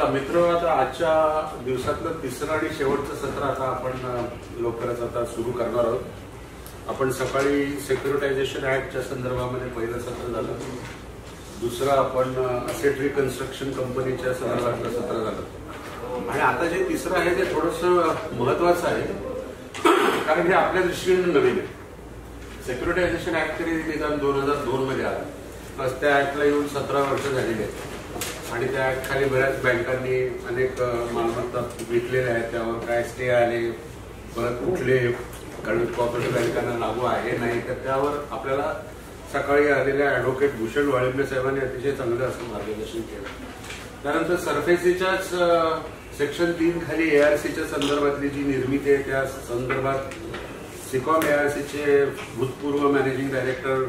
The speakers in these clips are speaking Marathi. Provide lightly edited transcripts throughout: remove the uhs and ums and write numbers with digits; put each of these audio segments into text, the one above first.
मित्र, आता आजच्या दिवसातलं तिसरं आणि शेवटचं सत्र आता आपण लवकरच आता सुरू करणार आहोत. आपण सकाळी सेक्युरिटायझेशन ऍक्टच्या संदर्भामध्ये पहिलं सत्र झालं, दुसरं आपण असेट रिकन्स्ट्रक्शन कंपनीच्या संदर्भातलं सत्र झालं आणि आता जे तिसरं आहे ते थोडंसं महत्वाचं आहे कारण हे आपल्या दृष्टीने नवीन आहे. सेक्युरिटायझेशन ऍक्ट तरी निदान 2002 मध्ये आला, प्लस त्या ऍक्टला येऊन 17 वर्ष झालेली आहेत आणि त्या खाली बऱ्याच बँकांनी अनेक मालमत्ता विकलेल्या आहेत, त्यावर काय स्टे आले, परत कुठले कॉर्पोरेट बँकांना लागू आहे नाही, तर त्यावर आपल्याला सकाळी आलेल्या ऍडव्होकेट भूषण वाळिंबे साहेबांनी अतिशय चांगलं असं मार्गदर्शन केलं. त्यानंतर सरफेसीच्याच सेक्शन 3 खाली एआरसीच्या संदर्भातली जी निर्मिती आहे त्या संदर्भात सिकॉम एआरसीचे भूतपूर्व मॅनेजिंग डायरेक्टर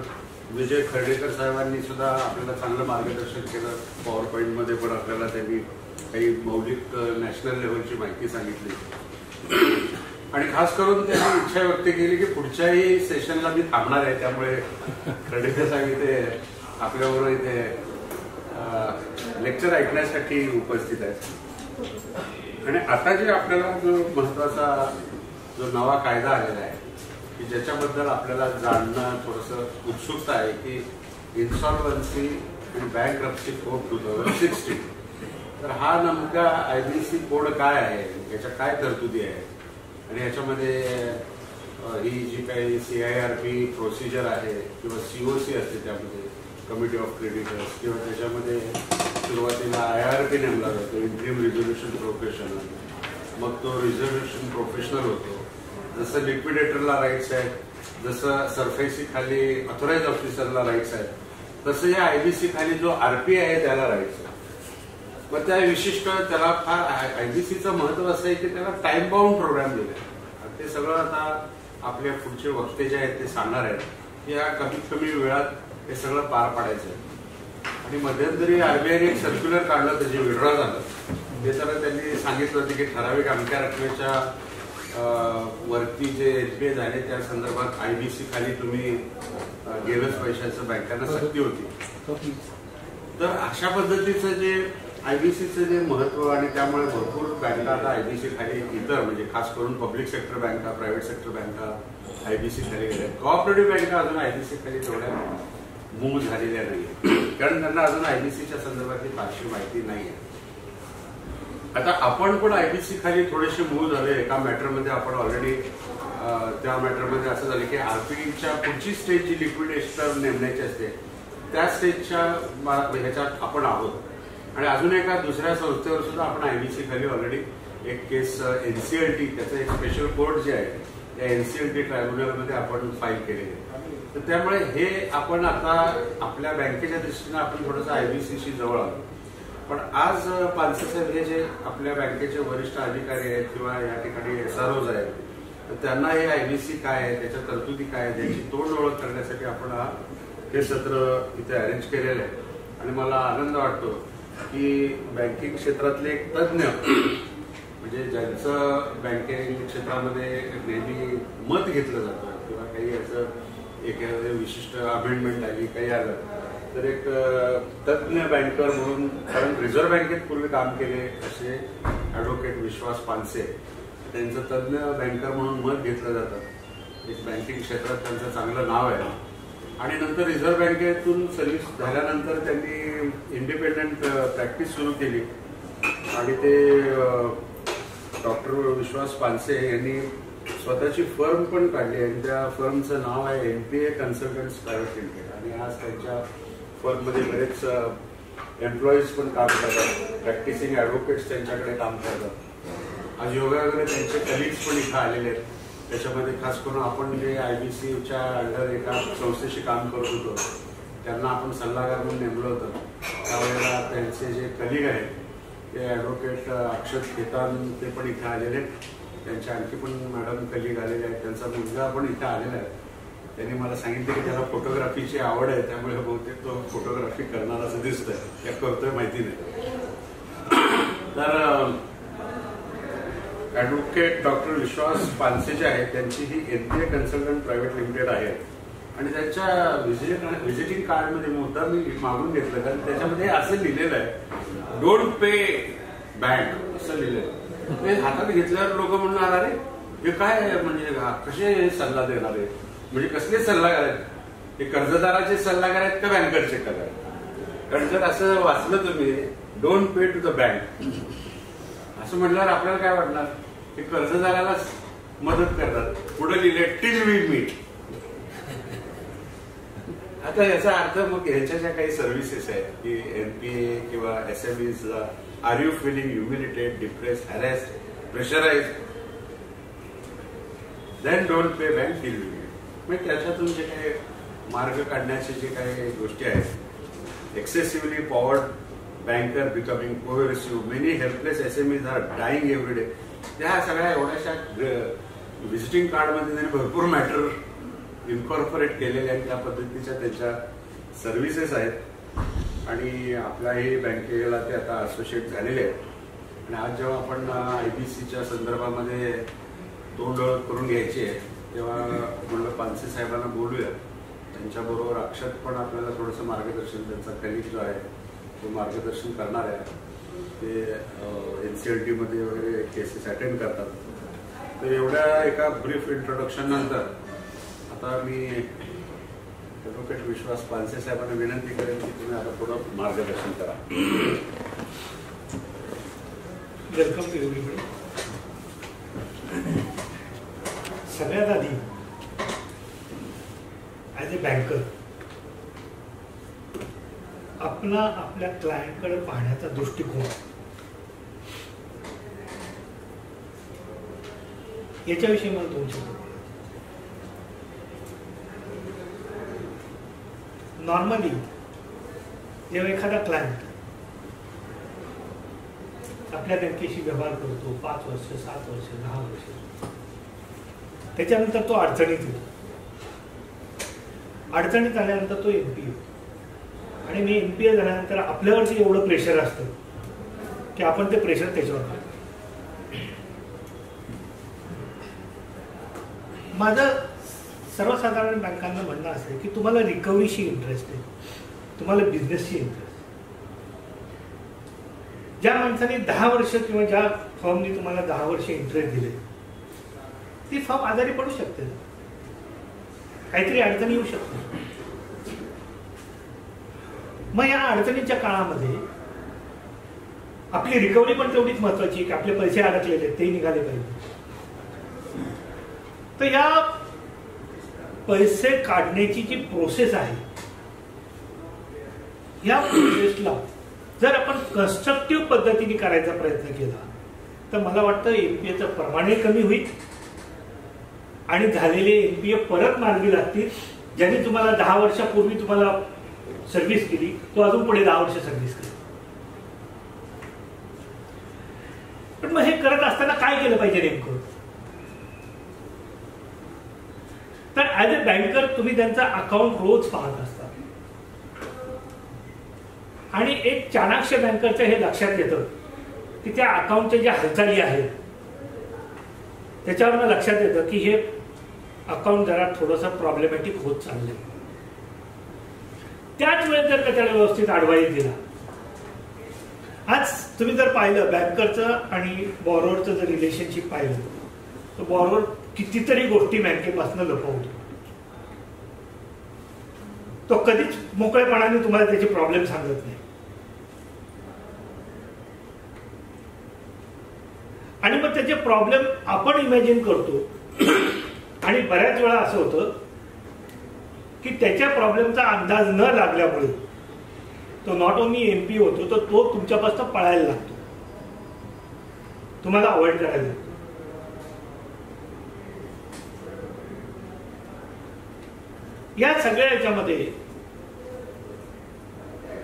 विजय खर्डेकर साहेबांनी सुद्धा आपल्याला चांगलं मार्गदर्शन केलं. पॉवर पॉईंटमध्ये पण आपल्याला त्यांनी काही मौलिक नॅशनल लेव्हलची माहिती सांगितली आणि खास करून त्यांनी इच्छा व्यक्त केली की पुढच्याही सेशनला मी थांबणार आहे, त्यामुळे खर्डेकर साहेब इथे आपल्याबरोबर इथे लेक्चर ऐकण्यासाठी उपस्थित आहेत. आणि आता जे आपल्याला जो महत्वाचा जो नवा कायदा आलेला आहे की ज्याच्याबद्दल आपल्याला जाणणं थोडंसं उत्सुकता आहे की इन्सॉल्वन्सी आणि बँकरप्सी कोड 2016, तर हा नेमका IBC कोड काय आहे, याच्या काय तरतुदी आहे आणि याच्यामध्ये ही जी काही CIRP प्रोसिजर आहे किंवा COC असते त्यामध्ये कमिटी ऑफ क्रेडिटर्स, किंवा त्याच्यामध्ये सुरुवातीला IRP नेमला जातो, इंट्रीम रिझोल्युशन प्रोफेशनल, मग तो रिझोल्युशन प्रोफेशनल होतो. जसं लिक्विडेटरला राईट्स आहेत, जसं सरफेसी खाली ऑथोराइज ऑफिसरला राईट्स आहेत, तसं या IBC खाली जो RP आहे त्याला राईट्स आहे. मग त्या विशिष्ट त्याला फार IBCचं महत्व असं आहे की त्याला टाइम बाउंड प्रोग्राम दिले. ते सगळं आता आपल्या पुढचे वक्ते जे आहेत ते सांगणार आहेत की या कमीत कमी वेळात हे सगळं पार पाडायचं आहे. आणि मध्यंतरी RBIने एक सर्क्युलर काढलं, त्याचे विड्रॉ झालं. ते तर त्यांनी सांगितलं होतं की ठराविक अमक्या रकमेच्या वरती जे SBI झाले त्या संदर्भात IBC खाली तुम्ही गेलंच पैशाचं बँकांना सक्ती होती. तर अशा पद्धतीचं जे IBCचं जे महत्व आणि त्यामुळे भरपूर बँका आता IBC खाली इतर म्हणजे खास करून पब्लिक सेक्टर बँका, प्रायव्हेट सेक्टर बँका IBC खाली गेल्या. कोऑपरेटिव्ह बँका अजून IBC खाली तेवढ्या मूव्ह झालेल्या नाही, कारण त्यांना अजून IBCच्या संदर्भातली फारशी माहिती नाही आहे. आता आपण पण IBC खाली थोडेसे मूव्ह झाले. एका मॅटरमध्ये आपण ऑलरेडी त्या मॅटरमध्ये असं झालं की RPच्या पुढची स्टेज जी लिक्विडेटर नेमण्याची असते त्या स्टेजच्या ह्याच्यात आपण आहोत. आणि अजून एका दुसऱ्या संस्थेवर सुद्धा आपण IBC खाली ऑलरेडी एक केस NCLT, त्याचं एक स्पेशल कोर्ट जे आहे त्या NCLT ट्रायब्युनलमध्ये आपण फाईल केलेली आहे. तर त्यामुळे हे आपण आता आपल्या बँकेच्या दृष्टीने आपण थोडंसं IBCशी जवळ आलो. पण आज पानसे साहेब हे जे आपल्या बँकेचे वरिष्ठ अधिकारी आहेत किंवा या ठिकाणी SROs आहेत, तर त्यांना हे IBC काय आहे, त्याच्या तरतुदी काय आहे, त्याची तोंड ओळख करण्यासाठी आपण हे सत्र इथे अरेंज केलेलं आहे. आणि मला आनंद वाटतो की बँकिंग क्षेत्रातले एक तज्ज्ञ म्हणजे ज्यांचं बँकिंग क्षेत्रामध्ये नेहमी मत घेतलं जातं किंवा काही असं एखाद्या विशिष्ट अमेंडमेंट आली काही आलं तर एक तज्ज्ञ बँकर म्हणून, कारण रिझर्व्ह बँकेत पूर्वी काम केले असे ॲडव्होकेट विश्वास पानसे, त्यांचं तज्ज्ञ बँकर म्हणून मत घेतलं जातं. एक बँकिंग क्षेत्रात त्यांचं चांगलं नाव आहे. आणि नंतर रिझर्व्ह बँकेतून सर्व्हिस झाल्यानंतर त्यांनी इंडिपेंडंट प्रॅक्टिस सुरू केली आणि ते डॉक्टर विश्वास पानसे यांनी स्वतःची फर्म पण काढली आणि त्या फर्मचं नाव आहे NPA कन्सल्टंट्स प्रायव्हेट लिमिटेड. आणि आज त्यांच्या फर्ममध्ये बरेच एम्प्लॉईज पण काम करतात, प्रॅक्टिसिंग ॲडव्होकेट्स त्यांच्याकडे काम करतात. आज योगायोगाने त्यांचे कलिग्स पण इथं आलेले आहेत. त्याच्यामध्ये खास करून आपण जे IBCच्या अंडर एका संस्थेशी काम करत होतो त्यांना आपण सल्लागार म्हणून नेमलं होतं. त्यावेळेला त्यांचे जे कलिग आहेत ते ॲडव्होकेट अक्षत खेतान ते पण इथे आलेले आहेत. त्यांच्या आणखी पण मॅडम कलिग आलेले आहेत. त्यांचा मुलगा पण इथे आलेला आहे. त्यांनी मला सांगितलं की त्याला फोटोग्राफीची आवड आहे, त्यामुळे बहुतेक तो फोटोग्राफी करणार असं दिसतंय, त्या करतोय माहिती नाही. तर ॲडव्होकेट डॉक्टर विश्वास पानसे जे आहेत त्यांची ही NPA कन्सल्टंट प्रायव्हेट लिमिटेड आहे आणि त्यांच्या व्हिजिटिंग कार्डमध्ये मुद्दा मी मागून घेतलं कारण त्याच्यामध्ये असं लिहिलेलं आहे, डोंट पे बँक असं लिहिलंय. ते हातात घेतल्यावर लोक म्हणणार अरे हे काय म्हणजे कसे सल्ला देणार आहे, म्हणजे कसले सल्लागार आहेत, हे कर्जदाराचे सल्लागार आहेत का बँकरचे करायचे? कारण जर असं वाचलं तुम्ही don't pay to the bank असं म्हटल्यावर आपल्याला काय वाटणार, हे कर्जदाराला मदत करतात. पुढे लिहिले टिल वी मीट. आता याचा अर्थ मग यांच्या ज्या काही सर्व्हिसेस आहेत की एनपीए किंवा एसएमईजला are you feeling humiliated, depress, harass, pressurize, then don't pay bank till we meet. मग त्याच्यातून जे काही मार्ग काढण्याचे जे काही गोष्टी आहेत, excessively powered banker becoming cohesive, many helpless SMEs are dying every day, त्या सगळ्या एवढ्याशा व्हिजिटिंग कार्डमध्ये त्यांनी भरपूर मॅटर इन्कॉर्पोरेट केलेले आहेत. त्या पद्धतीच्या त्यांच्या सर्व्हिसेस आहेत आणि आपल्याही बँकेला ते आता असोसिएट झालेले आहेत. आणि आज जेव्हा आपण आयबीसीच्या संदर्भामध्ये तोंड करून घ्यायची आहे तेव्हा म्हणलं पानसे साहेबांना बोलूया, त्यांच्याबरोबर अक्षत पण आपल्याला थोडंसं मार्गदर्शन, त्यांचा कलिग जो आहे तो मार्गदर्शन करणार आहे. ते NCLT मध्ये वगैरे केसेस अटेंड करतात. तर एवढ्या एका ब्रीफ इंट्रोडक्शन नंतर आता मी ॲडव्होकेट विश्वास पानसे साहेबांना विनंती करेन की तुम्ही आता थोडं मार्गदर्शन करा. Welcome to everybody. सगळ्यात आधी ॲज ए बँकर आपल्या क्लायंटकडे पाहण्याचा दृष्टिकोन याच्याविषयी मला 2 शब्द. नॉर्मली जेव्हा एखादा क्लायंट आपल्या बँकेशी व्यवहार करतो 5 वर्ष, 7 वर्ष, 10 वर्ष, त्याच्यानंतर तो अडचणीत येतो. अडचणीत आल्यानंतर तो एनपीए, आणि मी एनपीए झाल्यानंतर आपल्यावरती एवढं प्रेशर असतं की आपण ते प्रेशर त्याच्यावर टाकतो. माझं सर्वसाधारण बँकांना म्हणणं असं आहे की तुम्हाला रिकव्हरीशी इंटरेस्ट आहे, तुम्हाला बिझनेसशी इंटरेस्ट. ज्या माणसाने 10 वर्ष किंवा ज्या फर्मने तुम्हाला 10 वर्ष इंटरेस्ट दिले ती फर्म आजारी पडू शकते, काहीतरी अडचणी येऊ शकते. मग या अडचणीच्या काळामध्ये आपली रिकव्हरी पण तेवढीच महत्वाची की आपले पैसे अडकलेले ते निघाले पाहिजे. तर या पैसे काढण्याची जी प्रोसेस आहे या प्रोसेसला जर आपण कन्स्ट्रक्टिव्ह पद्धतीने करायचा प्रयत्न केला तर मला वाटतं एनपीएचं प्रमाणही कमी होईल आणि झालेले एनपीए परत मार्गी लागतील. ज्यांनी तुम्हाला 10 वर्षापूर्वी तुम्हाला सर्व्हिस केली तो अजून पुढे 10 वर्ष सर्व्हिस केली. पण मग हे करत असताना काय केलं पाहिजे नेमकं? तर ऍज अ बँकर तुम्ही त्यांचा अकाउंट रोज पाहत असता आणि एक चाणाक्ष बँकरचं हे लक्षात येतं की त्या अकाउंटच्या ज्या हालचाली आहेत त्याच्यावरनं लक्षात येतं की हे अकाउंट जरा थोडंसं प्रॉब्लेमॅटिक होत चाललंय. त्याच वेळेस जर का त्याला व्यवस्थित ॲडवाइस दिला. आज तुम्ही जर पाहिलं बँकरचं आणि बॉरोवरचं जर रिलेशनशिप पाहिलं तर बॉरोवर कितीतरी गोष्टी बँकेपासून लपवतो. तो कधीच मोकळेपणाने तुम्हाला त्याचे प्रॉब्लेम सांगत नाही. आणि मग त्याचे प्रॉब्लेम आपण इमॅजिन करतो आणि बऱ्याच वेळा असं होतं की त्याच्या प्रॉब्लेमचा अंदाज न लागल्यामुळे तो नॉट ओनली एनपीए होतो तर तो तुमच्यापासून पळायला लागतो, तुम्हाला अवॉइड करायला लागतो. या सगळ्या याच्यामध्ये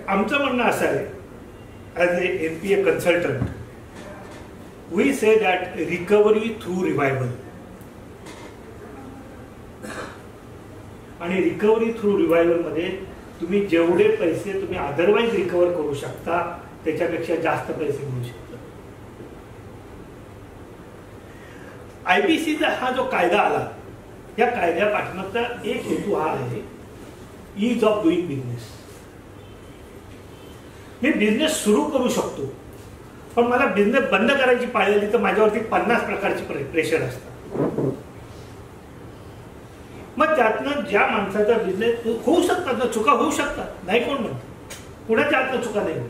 आमचं म्हणणं असं आहे as a NPA consultant we say that recovery through revival. आणि रिकव्हरी थ्रू रिवायवल मध्ये तुम्ही जेवढे पैसे तुम्ही अदरवाईज रिकव्हर करू शकता त्याच्यापेक्षा जास्त पैसे मिळू शकतात. आयबीसीचा हा जो कायदा आला या कायद्या पाठीमागचा एक हेतू हा आहे ईज ऑफ डुईंग बिझनेस. मी बिझनेस सुरू करू शकतो पण मला बिझनेस बंद करायची पाळी आली तर माझ्यावरती 50 प्रकारचे प्रेशर असतात. मग त्यातनं ज्या माणसाचा बिझनेस होऊ शकतात, चुका होऊ शकतात, नाही कोण म्हणतो, कुणाच्या हातनं चुका नाही होत.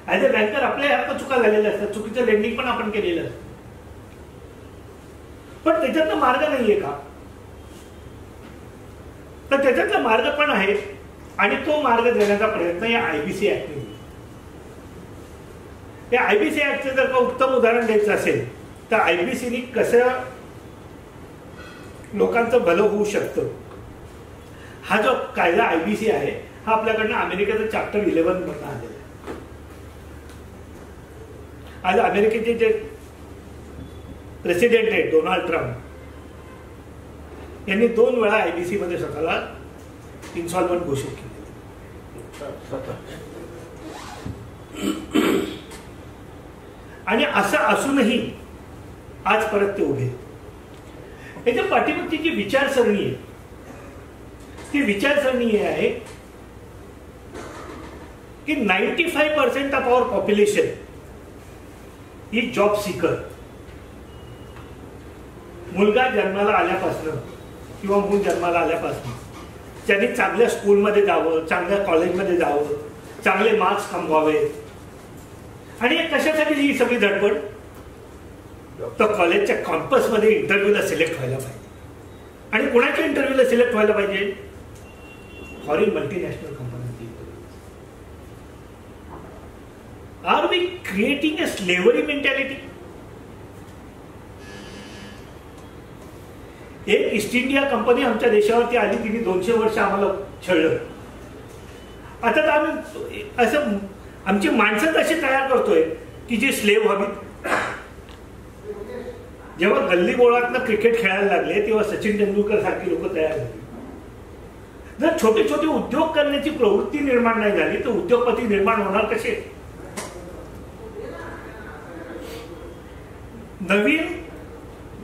ऍज अ बँकर आपल्या हातनं चुका झालेल्या असतात, चुकीचं लेंडिंग पण आपण केलेलं असतं. पण त्याच्यातला मार्ग नाहीये का? तर त्याच्यातला मार्ग पण आहे आणि तो मार्ग देण्याचा प्रयत्न या आयबीसी ऍक्टने. या आयबीसी ऍक्टचं जर का उत्तम उदाहरण द्यायचं असेल तर आयबीसीनी कसं लोकांचं भलं होऊ शकतं, हा जो कायदा आयबीसी आहे हा आपल्याकडनं अमेरिकेचा चॅप्टर 11 मधून आलेला आहे. आज अमेरिकेचे जे प्रेसिडेंट आहेत डोनाल्ड ट्रम्प यांनी 2 वेळा आयबीसी मध्ये स्वतःला इन्सॉल्वंट घोषित केले. आणि असं असूनही आज परत ते उभे. याच्या पाठीमागची जी विचारसरणी आहे ती विचारसरणी आहे की 95% of our population is job seeker. मुलगा जन्माला आल्यापासून किंवा मूल जन्माला आल्यापासून त्यांनी चांगल्या स्कूलमध्ये जावं, चांगल्या कॉलेजमध्ये जावं, चांगले मार्क्स कमवावे. आणि कशासाठी ही सगळी धडपड? तर कॉलेजच्या कॅम्पसमध्ये इंटरव्ह्यूला सिलेक्ट व्हायला पाहिजे. आणि कुणाच्या इंटरव्ह्यूला सिलेक्ट व्हायला पाहिजे? Foreign multinational company. Are we creating a slavery mentality? एक ईस्ट इंडिया कंपनी आमच्या देशावरती आली, तिने 200 वर्ष आम्हाला छळलं. आता तर आम्ही असं आमची माणसं अशी तयार करतोय की जी स्लेव्ह हवीत. जेव्हा गल्ली बोळातनं क्रिकेट खेळायला लागले तेव्हा सचिन तेंडुलकर सारखी लोक तयार झाली. जर छोटे छोटे उद्योग करण्याची प्रवृत्ती निर्माण नाही झाली तर उद्योगपती निर्माण होणार कसे? नवीन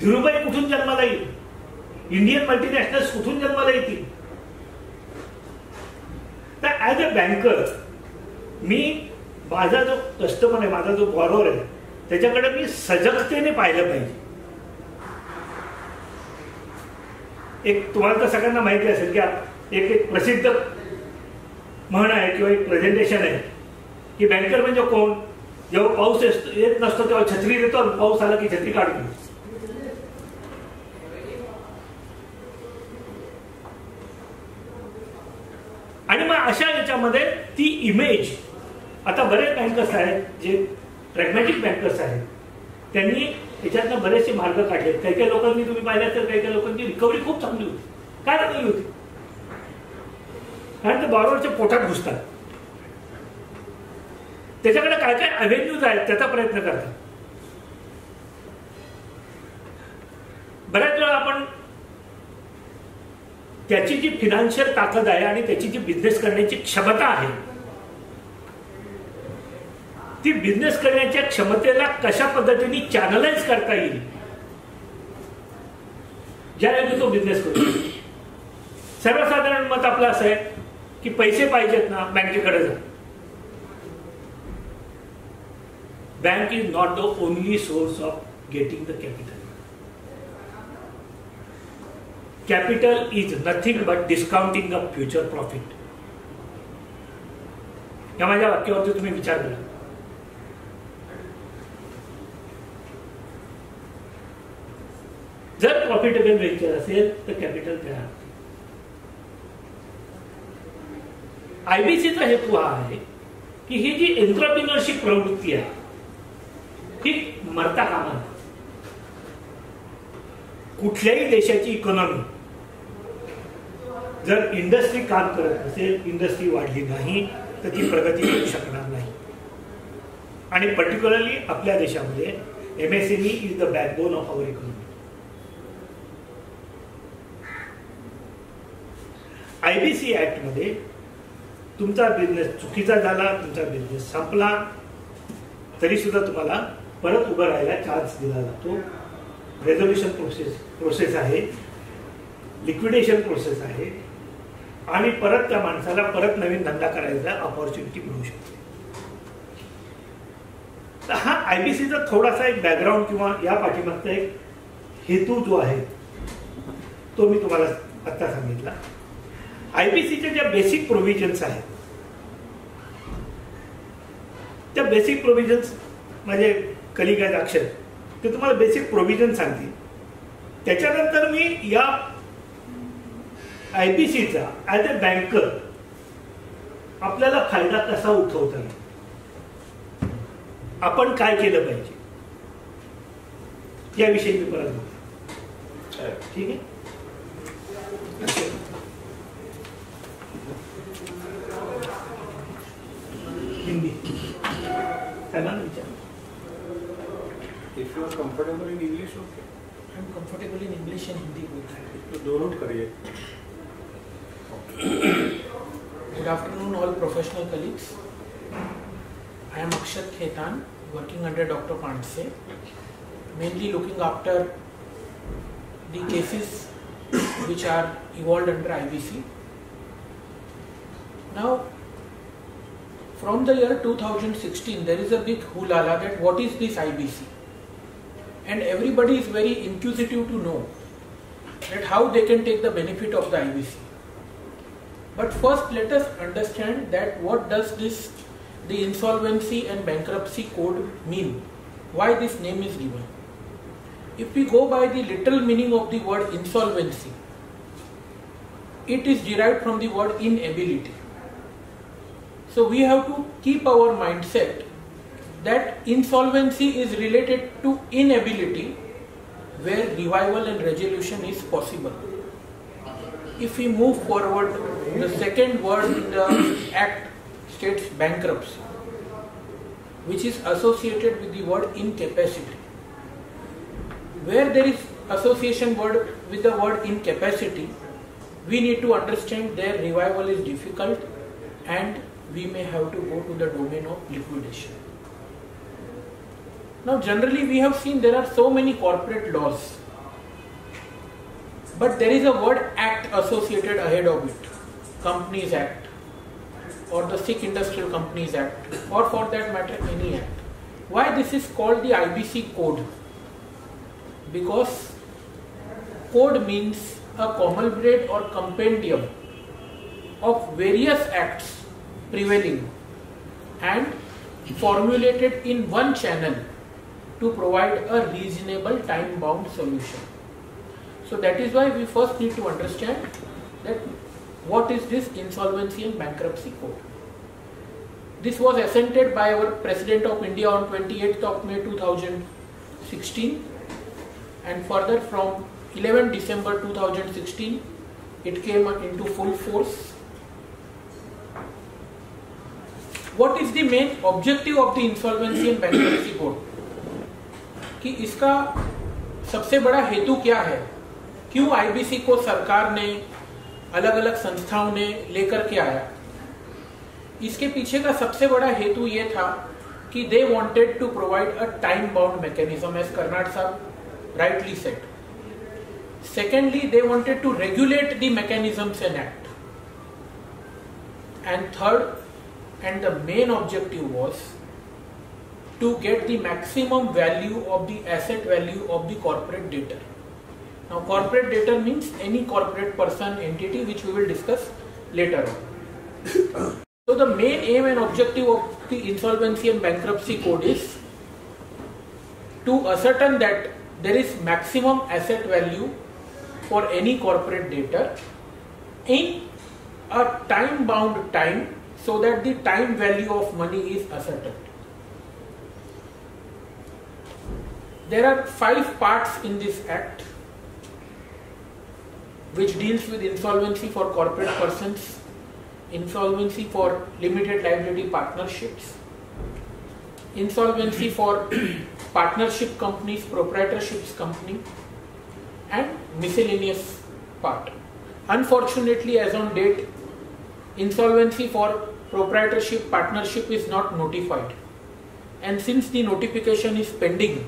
धीरूभाई कुठून जन्माला येईल? इंडियन मल्टीनॅशनल्स कुठून जन्माला येतील? तर ऍज अ बँकर मी माझा जो कस्टमर आहे, माझा जो बॉरोवर आहे, त्याच्याकडे मी सजगतेने पाहिलं पाहिजे. एक तुम्हाला तर सगळ्यांना माहिती असेल की एक प्रसिद्ध म्हण आहे किंवा एक प्रेझेंटेशन आहे की बँकर म्हणजे कोण? जेव्हा पाऊस येत नसतो तेव्हा छत्री देतो, पाऊस आला की छत्री काढतो. आणि मग अशा याच्यामध्ये ती इमेज, आता बरेच बँकर्स आहेत जे प्रॅग्मॅटिक बँकर्स आहेत, त्यांनी याच्यातनं बरेचसे मार्ग काढले. काही काही लोकांनी तुम्ही पाहिलं तर काही काही लोकांची रिकव्हरी खूप चांगली होती. काय चांगली होती? कारण ते बॉरोवरच्या पोटात घुसतात. त्याच्याकडे काय काय अव्हेन्यूज आहेत त्याचा प्रयत्न करतात. बऱ्याच वेळा आपण त्याची जी फिनान्शियल ताकद आहे आणि त्याची जी बिझनेस करण्याची क्षमता आहे, ती बिझनेस करण्याच्या क्षमतेला कशा पद्धतीने चॅनलाइज करता येईल ज्यावेळी तो बिझनेस करतो. सर्वसाधारण मत आपलं असं आहे की पैसे पाहिजेत ना, बँकेकडे जा. Bank is not the only source of getting the capital. Capital is nothing but discounting of future profit. या माझ्या वाक्यावरती तुम्ही विचार करा. जर प्रॉफिटेबल व्हेंचर असेल तर कॅपिटल तयार. आयबीसीचा हेतू हा आहे की ही जी एंटरप्रिनरशिप प्रवृत्ती आहे ही मरता कामा नये. कुठल्याही देशाची इकॉनॉमी जर इंडस्ट्री काम करत असेल, इंडस्ट्री वाढली नाही तर ती प्रगती करू शकणार नाही. आणि पर्टिक्युलरली आपल्या देशामध्ये MSME is the backbone of our economy. IBC act मध्ये तुमचा बिझनेस चुकीचा झाला, तुमचा बिझनेस संपला, तरी सुद्धा तुम्हाला परत उभं राहायला चान्स दिला जातो. रेझोल्युशन प्रोसेस आहे, लिक्विडेशन प्रोसेस आहे आणि परत त्या माणसाला परत नवीन धंदा करायचा ऑपॉर्च्युनिटी मिळू शकते. तर हा आयबीसीचा थोडासा एक बॅकग्राऊंड किंवा या पाठीमागचा एक हेतू जो आहे तो मी तुम्हाला आता सांगितला. आयबीसीच्या ज्या बेसिक प्रोव्हिजन्स आहेत त्या बेसिक प्रोव्हिजन्स म्हणजे कलिग आहेत अक्षर ते तुम्हाला बेसिक प्रोव्हिजन सांगतील. त्याच्यानंतर मी या आयबीसीचा ॲज अ बँकर आपल्याला फायदा कसा उठवता येईल, आपण काय केलं पाहिजे याविषयी मी परत बोलतो. ठीक आहे. हिंदी त्यांना विचार. If you are comfortable in English, okay. I am comfortable in English and Hindi both. तो दोनों करिए. Good afternoon, all professional colleagues. I am Akshat Khetan, working under Dr. Pandse, mainly looking after the cases which are evolved under IBC. Now, from the year 2016, there is a big hoolala that what is this IBC? And everybody is very inquisitive to know that how they can take the benefit of the IBC. But first let us understand that what does the Insolvency and Bankruptcy Code mean? Why this name is given? If we go by the literal meaning of the word insolvency, it is derived from the word inability. So we have to keep our mindset that insolvency is related to inability where revival and resolution is possible. If we move forward, the second word in the act states bankruptcy, which is associated with the word incapacity. Where there is association word with the word incapacity, we need to understand their revival is difficult and we may have to go to the domain of liquidation. Now generally we have seen there are so many corporate laws, but there is a word act associated ahead of it. Companies Act or the Sikh Industrial Companies Act, or for that matter any act. Why this is called the IBC code? Because code means a conglomerate or compendium of various acts prevailing and formulated in one channel to provide a reasonable time-bound solution. So that is why we first need to understand that what is this Insolvency and Bankruptcy Code. This was assented by our President of India on 28th of May 2016, and further from 11 December 2016 it came into full force. What is the main objective of the Insolvency and Bankruptcy Code? कि इसका सबसे बड़ा हेतु क्या है, क्यों आईबीसी को सरकार ने अलग अलग संस्थाओं ने लेकर के आया. इसके पीछे का सबसे बड़ा हेतु ये था कि they wanted to provide a time bound mechanism, as Karnad साहब rightly said. Secondly, they wanted to regulate the mechanisms and act. And third and the main objective was to get the maximum value of the asset value of the corporate debtor. Now corporate debtor means any corporate person, entity, which we will discuss later on. So the main aim and objective of the Insolvency and Bankruptcy Code is to ascertain that there is maximum asset value for any corporate debtor in a time bound time, so that the time value of money is ascertained. There are 5 parts in this act which deals with insolvency for corporate persons, insolvency for limited liability partnerships, insolvency for partnership companies, proprietorships company, and miscellaneous part. Unfortunately, as on date, insolvency for proprietorship partnership is not notified, and since the notification is pending,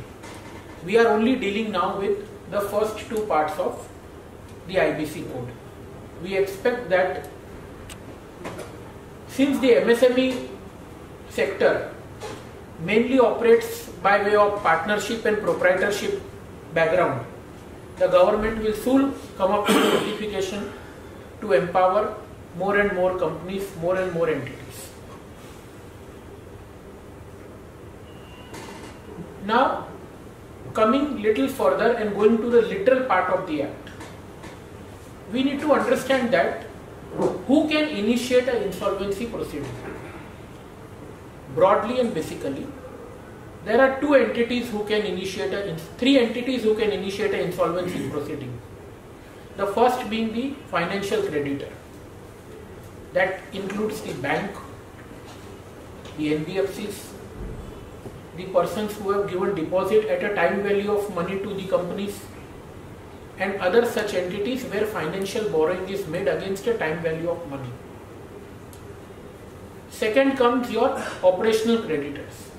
we are only dealing now with the first 2 parts of the IBC code. We expect that since the MSME sector mainly operates by way of partnership and proprietorship background, the government will soon come up with a notification to empower more and more companies, more and more entities. Now, coming little further and going to the literal part of the Act, we need to understand that who can initiate an insolvency proceeding. Broadly and basically, there are three entities who can initiate an insolvency proceeding. The first being the financial creditor. That includes the bank, the NBFCs, the persons who have given deposit at a time value of money to the companies, and other such entities where financial borrowing is made against a time value of money. Second comes your operational creditors.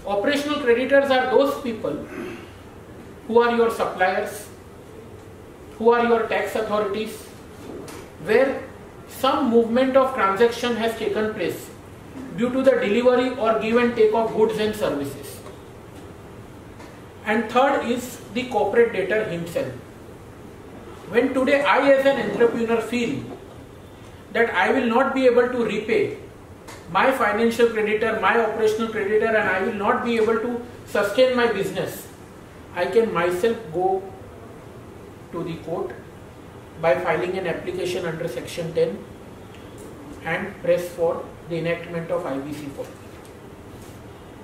Operational creditors are those people who are your suppliers, who are your tax authorities, where some movement of transaction has taken place due to the delivery or give and take of goods and services. And third is the corporate debtor himself. When today I as an entrepreneur feel that I will not be able to repay my financial creditor, my operational creditor, and I will not be able to sustain my business, I can myself go to the court by filing an application under section 10 and press for the enactment of IBC 40.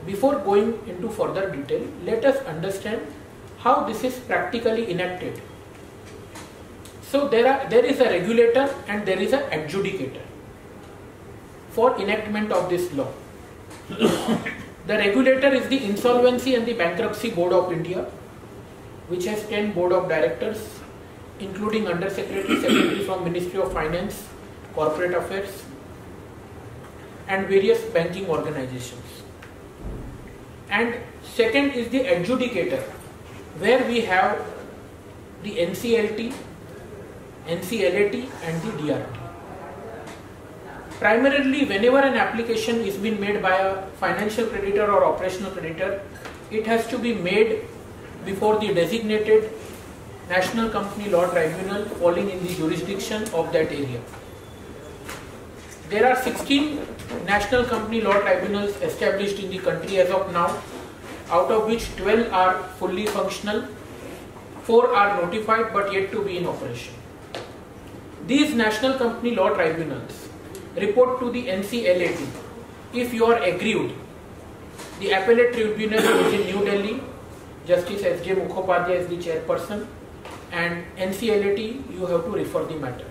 Before going into further detail, let us understand how this is practically enacted. So there is a regulator and there is an adjudicator for enactment of this law. The regulator is the Insolvency and the Bankruptcy Board of India, which has 10 board of directors, including Under Secretary from Ministry of Finance, Corporate Affairs, and various banking organizations. And second is the adjudicator, where we have the NCLT, NCLAT and the DRT. Primarily, whenever an application is being made by a financial creditor or operational creditor, it has to be made before the designated National Company Law Tribunal falling in the jurisdiction of that area. There are 16 National Company Law Tribunals established in the country as of now, out of which 12 are fully functional, 4 are notified but yet to be in operation. These National Company Law Tribunals report to the NCLAT. If you are aggrieved, the Appellate Tribunal is in New Delhi, Justice S.J. Mukhopadhyay is the chairperson, and NCLAT you have to refer the matter.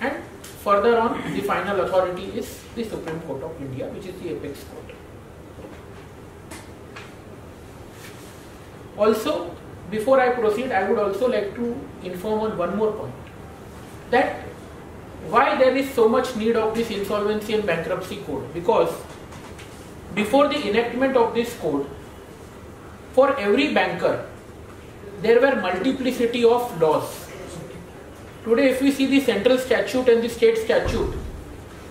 And further on, the final authority is the Supreme Court of India, which is the apex court. Also, before I proceed, I would also like to inform on one more point, that why there is so much need of this Insolvency and Bankruptcy Code. Because before the enactment of this code, for every banker, there were multiplicity of laws. Today, if we see the central statute and the state statute,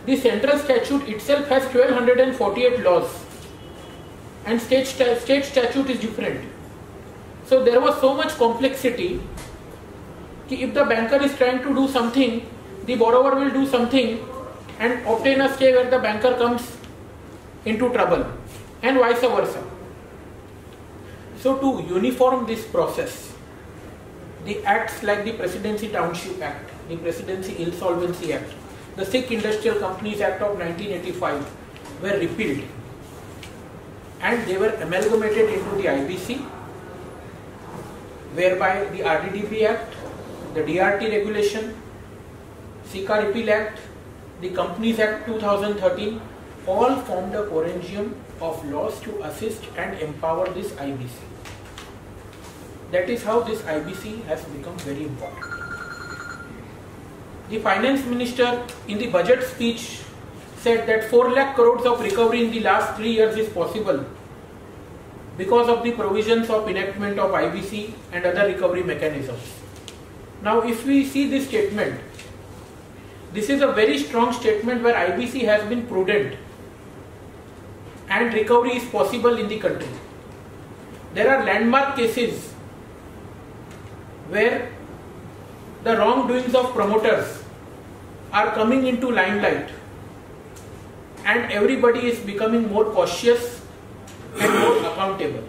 the central statute itself has 1248 laws and state statute is different. So there was so much complexity that if the banker is trying to do something, the borrower will do something and obtain a stay where the banker comes into trouble, and vice versa. So to uniform this process, the acts like the Presidency Township Act, the Presidency Insolvency Act, the Sikh Industrial Companies Act of 1985 were repealed and they were amalgamated into the IBC, whereby the RDDB Act, the DRT regulation, SICA Repeal Act, the Companies Act 2013 all formed a corrangium of laws to assist and empower this IBC. That is how this IBC has become very important. The Finance Minister in the budget speech said that 4 lakh crores of recovery in the last 3 years is possible because of the provisions of enactment of IBC and other recovery mechanisms. Now if we see this statement, this is a very strong statement where IBC has been prudent and recovery is possible in the country. There are landmark cases where the wrongdoings of promoters are coming into limelight and everybody is becoming more cautious and more accountable.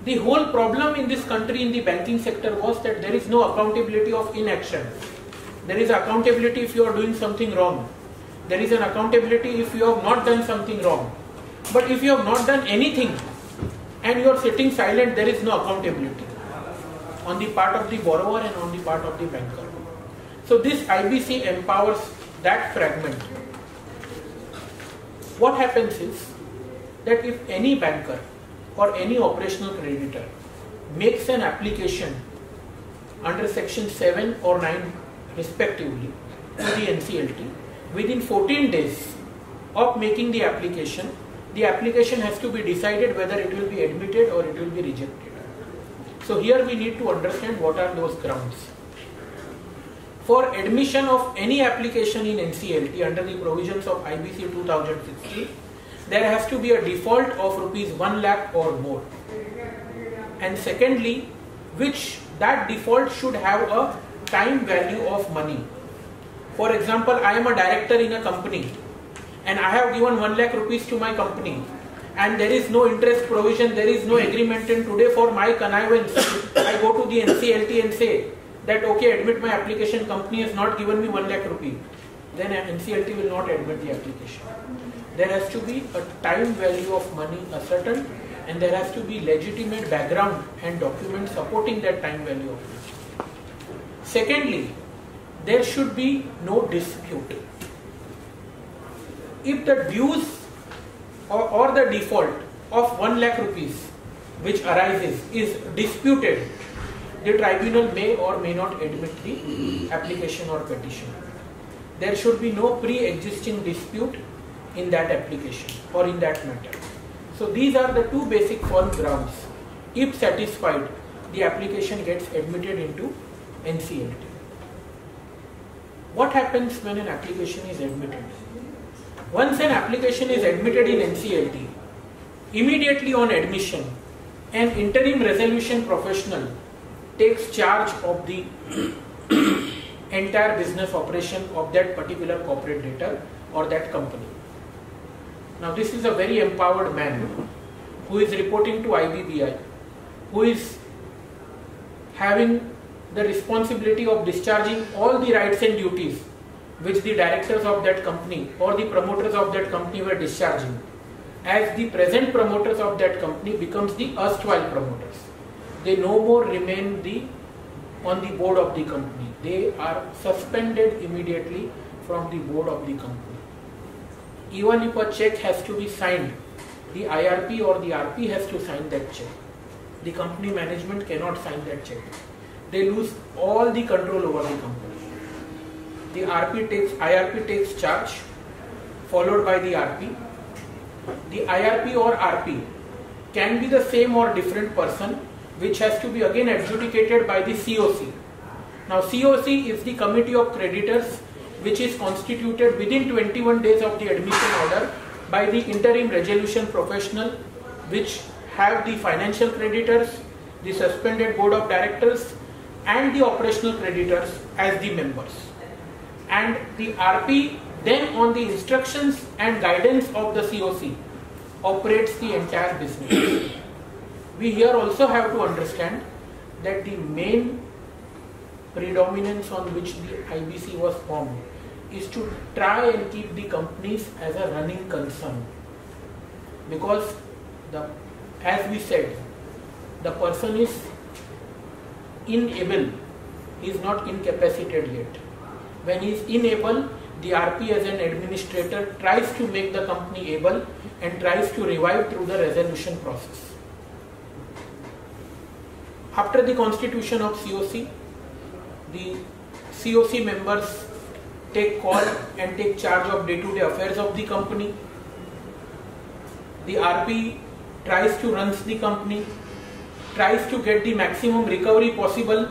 The whole problem in this country in the banking sector was that there is no accountability of inaction. There is accountability if you are doing something wrong. There is an accountability if you have not done something wrong. But if you have not done anything and you are sitting silent, there is no accountability on the part of the borrower and on the part of the banker. So this IBC empowers that fragment. What happens is that if any banker or any operational creditor makes an application under section 7 or 9 respectively to the NCLT, within 14 days of making the application has to be decided whether it will be admitted or it will be rejected. So here we need to understand what are those grounds. For admission of any application in NCLT under the provisions of IBC 2016, there has to be a default of rupees 1 lakh or more. And secondly, that default should have a time value of money. For example, I am a director in a company and I have given 1 lakh rupees to my company and there is no interest provision, there is no agreement, and today for my connivance I go to the NCLT and say that okay, admit my application, company has not given me 1 lakh rupees. Then NCLT will not admit the application. There has to be a time value of money ascertained and there has to be legitimate background and documents supporting that time value of money. Secondly, there should be no dispute. If the dues or the default of 1 lakh rupees which arises is disputed, the tribunal may or may not admit the application or petition. There should be no pre-existing dispute in that application or in that matter. So these are the two basic firm grounds. If satisfied, the application gets admitted into NCLT. What happens when an application is admitted? Once an application is admitted in NCLT, immediately on admission, an interim resolution professional takes charge of the entire business operation of that particular corporate debtor or that company. Now this is a very empowered man who is reporting to IBBI, who is having the responsibility of discharging all the rights and duties which the directors of that company or the promoters of that company were discharging, as the present promoters of that company becomes the erstwhile promoters. They no more remain on the board of the company. They are suspended immediately from the board of the company. Even if a check has to be signed, the IRP or the RP has to sign that check. The company management cannot sign that check. They lose all the control over the company. The IRP takes charge, followed by the RP. The IRP or RP can be the same or different person, which has to be again adjudicated by the COC. Now COC is the committee of creditors which is constituted within 21 days of the admission order by the interim resolution professional, which have the financial creditors, the suspended board of directors and the operational creditors as the members. And the RP then, on the instructions and guidance of the COC, operates the entire business. We here also have to understand that the main predominance on which the IBC was formed is to try and keep the companies as a running concern, because as we said, the person is unable, he is not incapacitated yet. When he is unable, the RP as an administrator tries to make the company able and tries to revive through the resolution process. After the constitution of COC, the COC members take call and take charge of day-to-day affairs of the company. The RP tries to run the company, tries to get the maximum recovery possible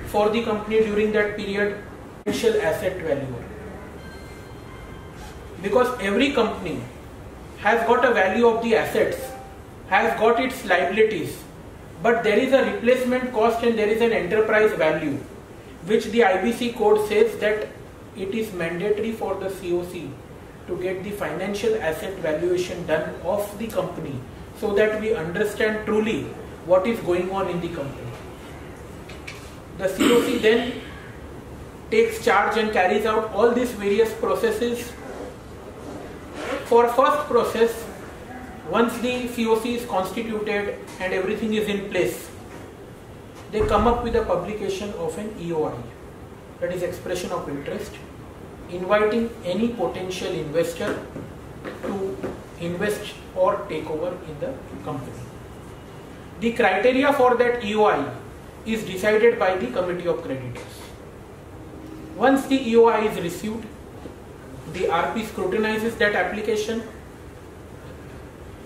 for the company during that period, potential asset value. Because every company has got a value of the assets, has got its liabilities, but there is a replacement cost and there is an enterprise value, which the IBC code says that it is mandatory for the COC to get the financial asset valuation done of the company, so that we understand truly what is going on in the company. The COC then takes charge and carries out all these various processes. For first process, once the COC is constituted and everything is in place, they come up with a publication of an EOI, that is expression of interest, inviting any potential investor to invest or take over in the company. The criteria for that EOI is decided by the committee of creditors. Once the EOI is received, the RP scrutinizes that application,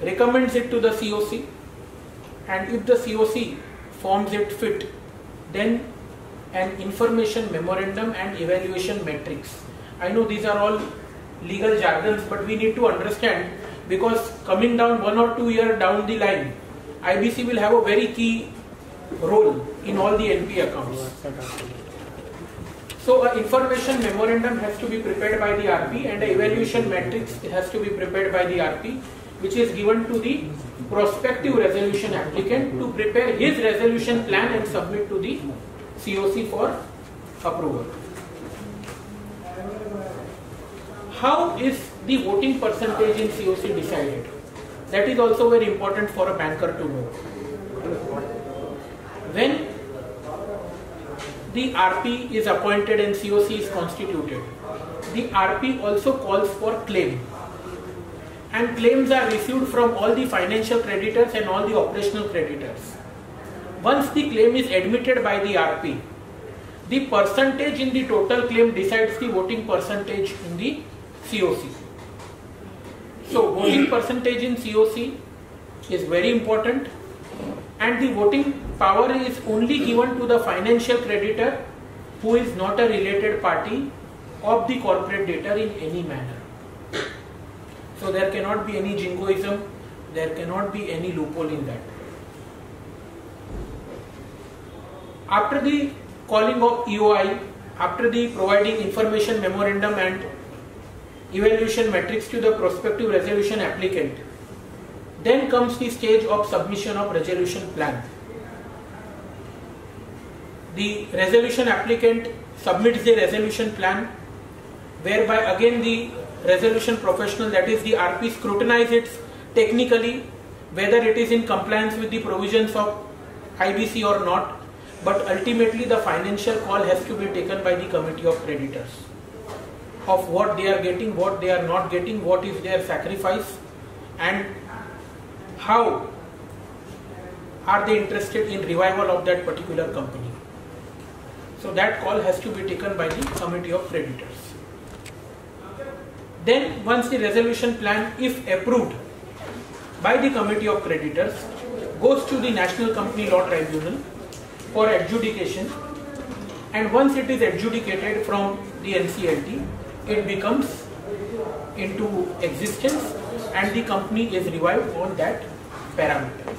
recommends it to the COC, and if the COC forms it fit, then an information memorandum and evaluation matrix. I know these are all legal jargons, but we need to understand, because coming down 1 or 2 years down the line, IBC will have a very key role in all the NP accounts. So an information memorandum has to be prepared by the RP and an evaluation matrix has to be prepared by the RP, which is given to the prospective resolution applicant to prepare his resolution plan and submit to the COC for approval. How is the voting percentage in COC decided? That is also very important for a banker to know. When the RP is appointed and COC is constituted, the RP also calls for claim. And claims are received from all the financial creditors and all the operational creditors. Once the claim is admitted by the RP, the percentage in the total claim decides the voting percentage in the COC. So voting percentage in COC is very important, and the voting power is only given to the financial creditor who is not a related party of the corporate debtor in any manner. So there cannot be any jingoism, there cannot be any loophole in that. After the calling of EOI, after the providing information memorandum and evaluation matrix to the prospective resolution applicant, then comes the stage of submission of resolution plan. The resolution applicant submits the resolution plan, whereby again the resolution professional, that is the RP, scrutinize it technically whether it is in compliance with the provisions of IBC or not, but ultimately the financial call has to be taken by the committee of creditors of what they are getting, what they are not getting, what is their sacrifice, and how are they interested in revival of that particular company. So that call has to be taken by the committee of creditors. Then once the resolution plan, if approved by the committee of creditors, goes to the National Company Law Tribunal for adjudication, and once it is adjudicated from the NCLT, it becomes into existence and the company is revived on that parameter.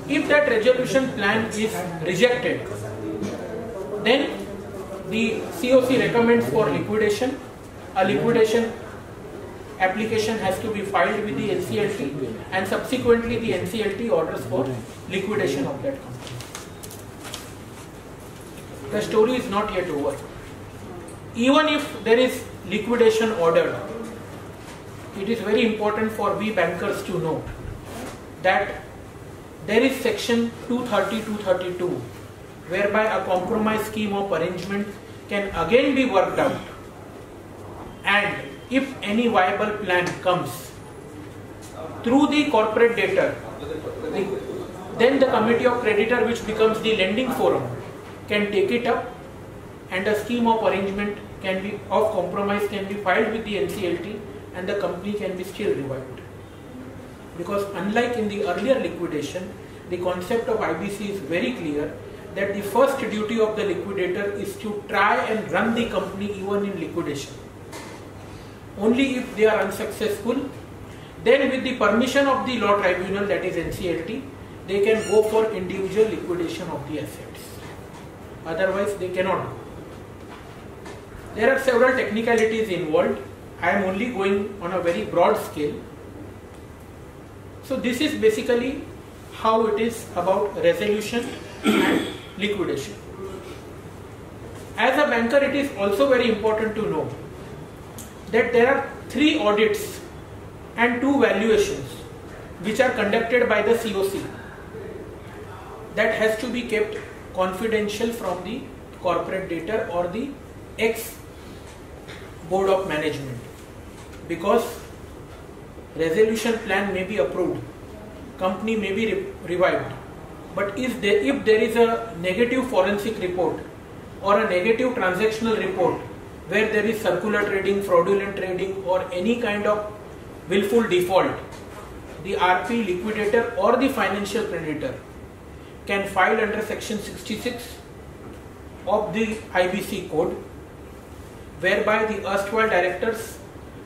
If that resolution plan is rejected, then the COC recommends for liquidation. A liquidation application has to be filed with the NCLT, and subsequently the NCLT orders for liquidation of that company. The story is not yet over. Even if there is liquidation ordered, it is very important for we bankers to know that there is section 230-232, whereby a compromise scheme of arrangement can again be worked out, and if any viable plan comes through the corporate debtor, then the committee of creditor, which becomes the lending forum, can take it up, and a scheme of arrangement can be of compromise can be filed with the NCLT, and the company can be still revived. Because unlike in the earlier liquidation, the concept of IBC is very clear that the first duty of the liquidator is to try and run the company even in liquidation. Only if they are unsuccessful, then with the permission of the law tribunal, that is NCLT, they can go for individual liquidation of the assets. Otherwise they cannot go. There are several technicalities involved. I am only going on a very broad scale. So this is basically how it is about resolution and liquidation. As a banker, it is also very important to know that there are 3 audits and 2 valuations which are conducted by the COC that has to be kept confidential from the corporate debtor or the ex-board of management, because resolution plan may be approved, company may be revived, but if there is a negative forensic report or a negative transactional report where there is circular trading, fraudulent trading or any kind of willful default, the RP, liquidator or the financial creditor can file under section 66 of the IBC code, whereby the erstwhile directors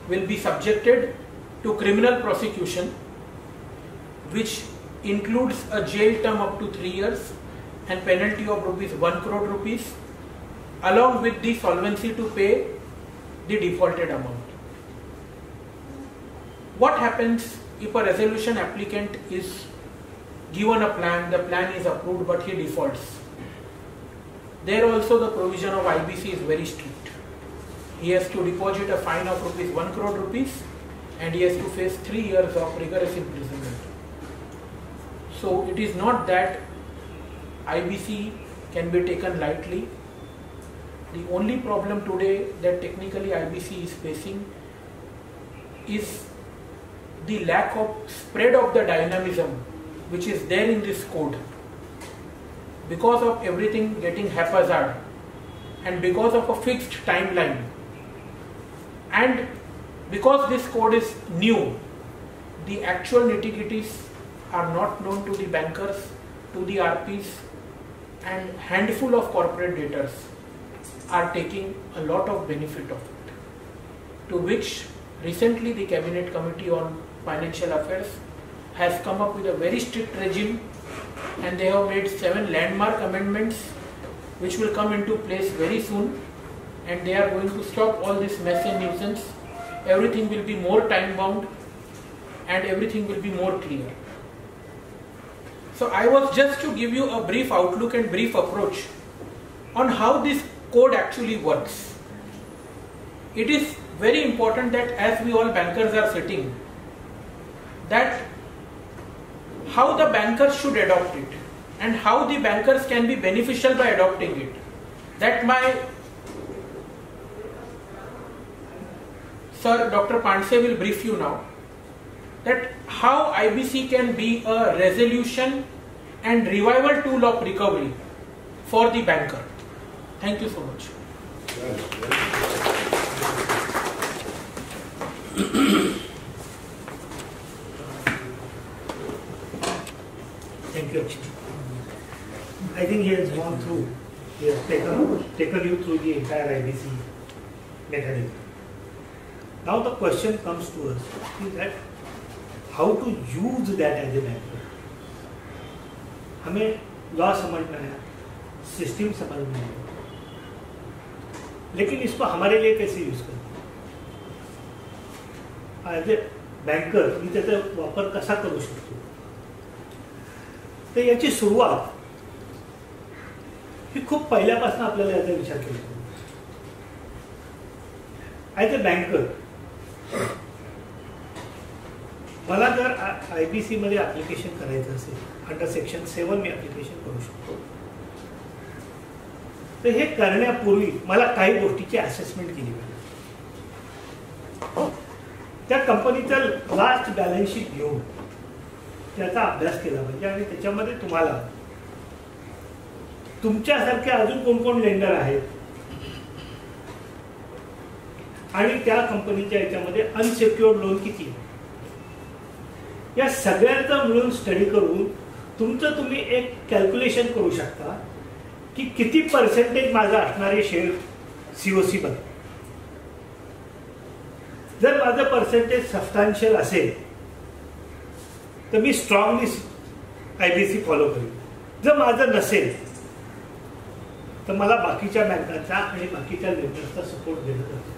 will be subjected to criminal prosecution, which includes a jail term up to 3 years and penalty of ₹1 crore, along with the solvency to pay the defaulted amount. What happens if a resolution applicant is given a plan, the plan is approved but he defaults? There also the provision of IBC is very strict. He has to deposit a fine of ₹1 crore and he has to face 3 years of rigorous imprisonment. So it is not that IBC can be taken lightly. The only problem today that technically IBC is facing is the lack of spread of the dynamism which is there in this code, because of everything getting haphazard and because of a fixed timeline, and because this code is new, the actual nitty-gritties are not known to the bankers, to the RPs, and handful of corporate debtors are taking a lot of benefit of it, to which recently the Cabinet Committee on Financial Affairs has come up with a very strict regime, and they have made 7 landmark amendments which will come into place very soon, and they are going to stop all this mess and nuisance. Everything will be more time bound and everything will be more clear. So I was just to give you a brief outlook and brief approach on how this code actually works. It is very important that as we all bankers are sitting, that how the bankers should adopt it and how the bankers can be beneficial by adopting it. That my Sir Dr. Pandse will brief you now, that how IBC can be a resolution and revival tool of recovery for the banker. Thank you so much. Thank you, Akshay. I think he has gone through, he has taken you through the entire IBC mechanism. Now the question comes to us is that how to use that as a banker. हमें लॉ समझना है, सिस्टम समझना है, लेकिन इसको हमारे लिए कैसे यूज करते हैं? एज ए बँकर मी त्याचा वापर कसा करू शकतो? तर याची सुरुवात ही खूप पहिल्यापासून आपल्याला याचा विचार केला. ॲज ए बँकर मला जर IBC मध्ये ऍप्लिकेशन करायचं असेल, अंडर सेक्शन 7 मी ऍप्लिकेशन करू शकतो. तर हे करण्यापूर्वी मला काही गोष्टीची असेसमेंट केली पाहिजे. त्या कंपनीचा लास्ट बॅलन्स शीट घेऊन त्याचा अभ्यास केला पाहिजे आणि त्याच्यामध्ये तुम्हाला तुमच्यासारखे अजून कोण कोण लेंडर आहेत आणि त्या कंपनीच्या याच्यामध्ये अनसेक्युअर्ड लोन किती आहे, या सगळ्यांचा मिळून स्टडी करून तुमचं तुम्ही एक कॅल्क्युलेशन करू शकता की किती पर्सेंटेज माझा असणारे शेअर COC मध्ये. जर माझं पर्सेंटेज सबस्टॅन्शियल असेल तर मी स्ट्रॉंगली IBC फॉलो करेन. जर माझं नसेल तर मला बाकीच्या बँकांचा आणि बाकीच्या लेंडर्सचा सपोर्ट देणं गरजेचं.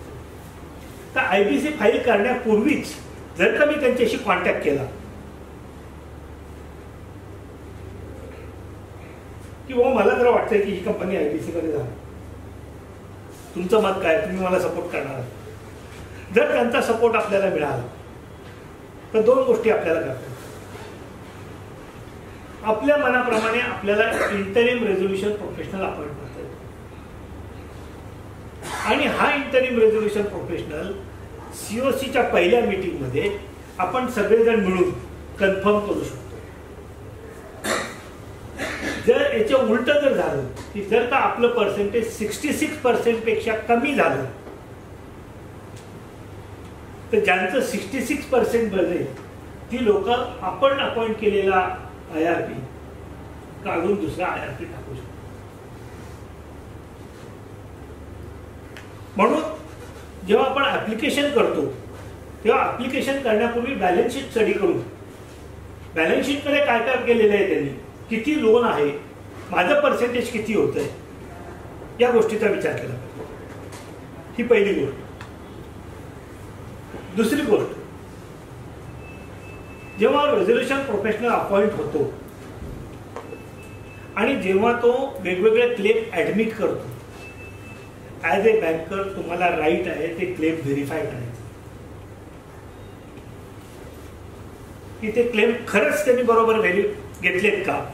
तर IBC फाईल करण्यापूर्वीच जर का मी त्यांच्याशी कॉन्टॅक्ट केला की मला जर वाटतंय की ही कंपनी IBC मध्ये जा, तुमचं मत काय, तुम्ही मला सपोर्ट करणार, जर त्यांचा सपोर्ट आपल्याला मिळाला तर दोन गोष्टी आपल्याला करतात. आपल्या मनाप्रमाणे आपल्याला इंटरिम रेझोल्युशन प्रोफेशनल अपॉइंट करता येतो आणि हा इंटरिम रेझोल्युशन प्रोफेशनल COCच्या पहिल्या मीटिंग मध्ये आपण सगळेजण मिळून कन्फर्म करू शकतो. जर याच्या उलट जर झालं की जर का आपलं पर्सेंटेज 66% पेक्षा कमी झालं तर ज्यांचं 66% बजेल ती लोक आपण अपॉइंट केलेला IRP काढून दुसरा IRP टाकू शकतो. म्हणून जेव्हा आपण ऍप्लिकेशन करतो तेव्हा ऍप्लिकेशन करण्यापूर्वी बॅलन्स शीट स्टडी करून बॅलन्स शीट कडे काय काय केलेलं आहे त्यांनी, किती लोन आहे, माझं पर्सेंटेज किती होत आहे, या गोष्टीचा विचार केला पाहिजे. ही पहिली गोष्ट. दुसरी गोष्ट, जेव्हा रेझोल्युशन प्रोफेशनल अपॉइंट होतो आणि जेव्हा तो वेगवेगळे क्लेम ऍडमिट करतो, ऍज ए बँकर तुम्हाला राईट आहे ते क्लेम व्हेरीफाय करायचं की ते क्लेम खरंच त्यांनी बरोबर घेतलेत का,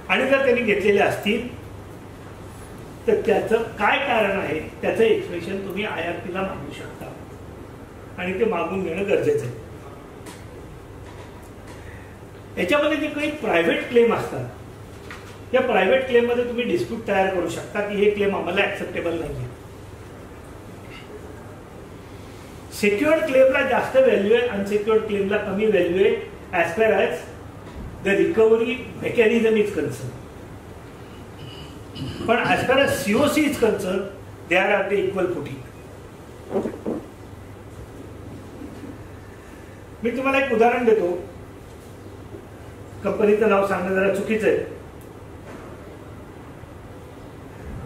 आणि जर त्यांनी घेतलेले असतील तर त्याचं काय कारण आहे त्याचं एक्सप्लेनेशन तुम्ही IRP ला मागू शकता आणि ते मागून घेणं गरजेचं आहे. याच्यामध्ये जे काही प्रायव्हेट क्लेम असतात या प्रायव्हेट क्लेम मध्ये तुम्ही डिस्प्यूट तयार करू शकता की हे क्लेम आम्हाला ऍक्सेप्टेबल नाही. सिक्युअर्ड क्लेमला जास्त व्हॅल्यू आहे, अनसिक्युअर्ड क्लेमला कमी व्हॅल्यू आहे as per as the recovery mechanism is concern. पण as per as COC is concern they are at the equal footing. मी तुम्हाला एक उदाहरण देतो. कंपनीचं नाव सांगणं जरा चुकीचं आहे.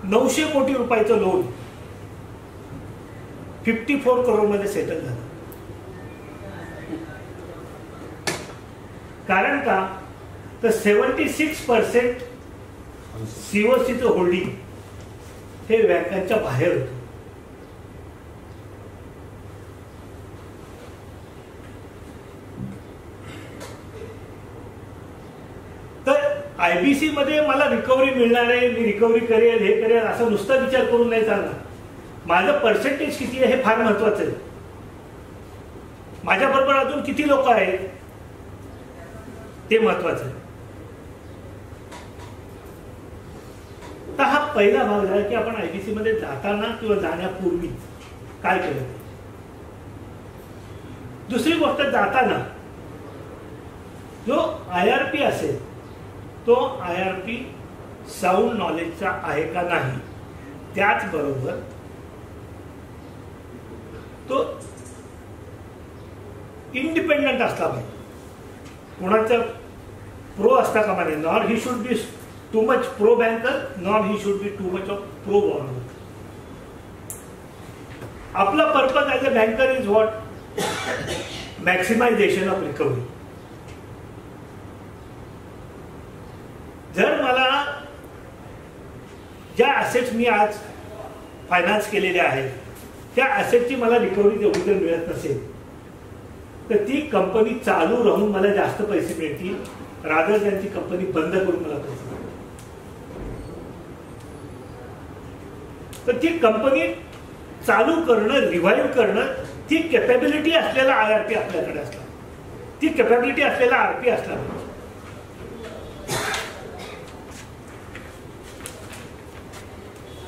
900 कोटी रुपयाचं लोन 54 करोड मध्ये सेटल झालं. कारण का तर 76% COCचं होल्डिंग हे बँकांच्या बाहेर होतं. तर IBC मध्ये मला रिकव्हरी मिळणार आहे, मी रिकव्हरी करेल, हे करेल असं नुसता विचार करून नाही चालणार. माझं पर्सेंटेज किती आहे हे फार महत्वाचं आहे. माझ्याबरोबर अजून किती लोक आहेत ते महत्वाचं आहे. तर हा पहिला भाग झाला की आपण IBC मध्ये जाताना किंवा जाण्यापूर्वी काय केलं. दुसरी गोष्ट, जाताना जो IRP असेल तो IRP साऊंड नॉलेजचा आहे का नाही, त्याचबरोबर तो इंडिपेंडंट असला पाहिजे. कोणाचा प्रो असता कामा नये. Nor he should be too much pro banker, nor he should be too much of pro border. आपला purpose as a banker is what, maximization of recovery. जर मला ज्या ॲसेट्स मी आज फायनान्स केलेले आहेत त्या ॲसेटची मला रिकव्हरी तेवढी जर मिळत नसेल तर ती कंपनी चालू राहून मला जास्त पैसे मिळतील, रादर त्यांची कंपनी बंद करून मला पैसे मिळतील. तर ती कंपनी चालू करणं, रिव्हाइव्ह करणं, ती कॅपॅबिलिटी असलेला IRP आपल्याकडे असला, ती कॅपॅबिलिटी असलेला RP असला पाहिजे.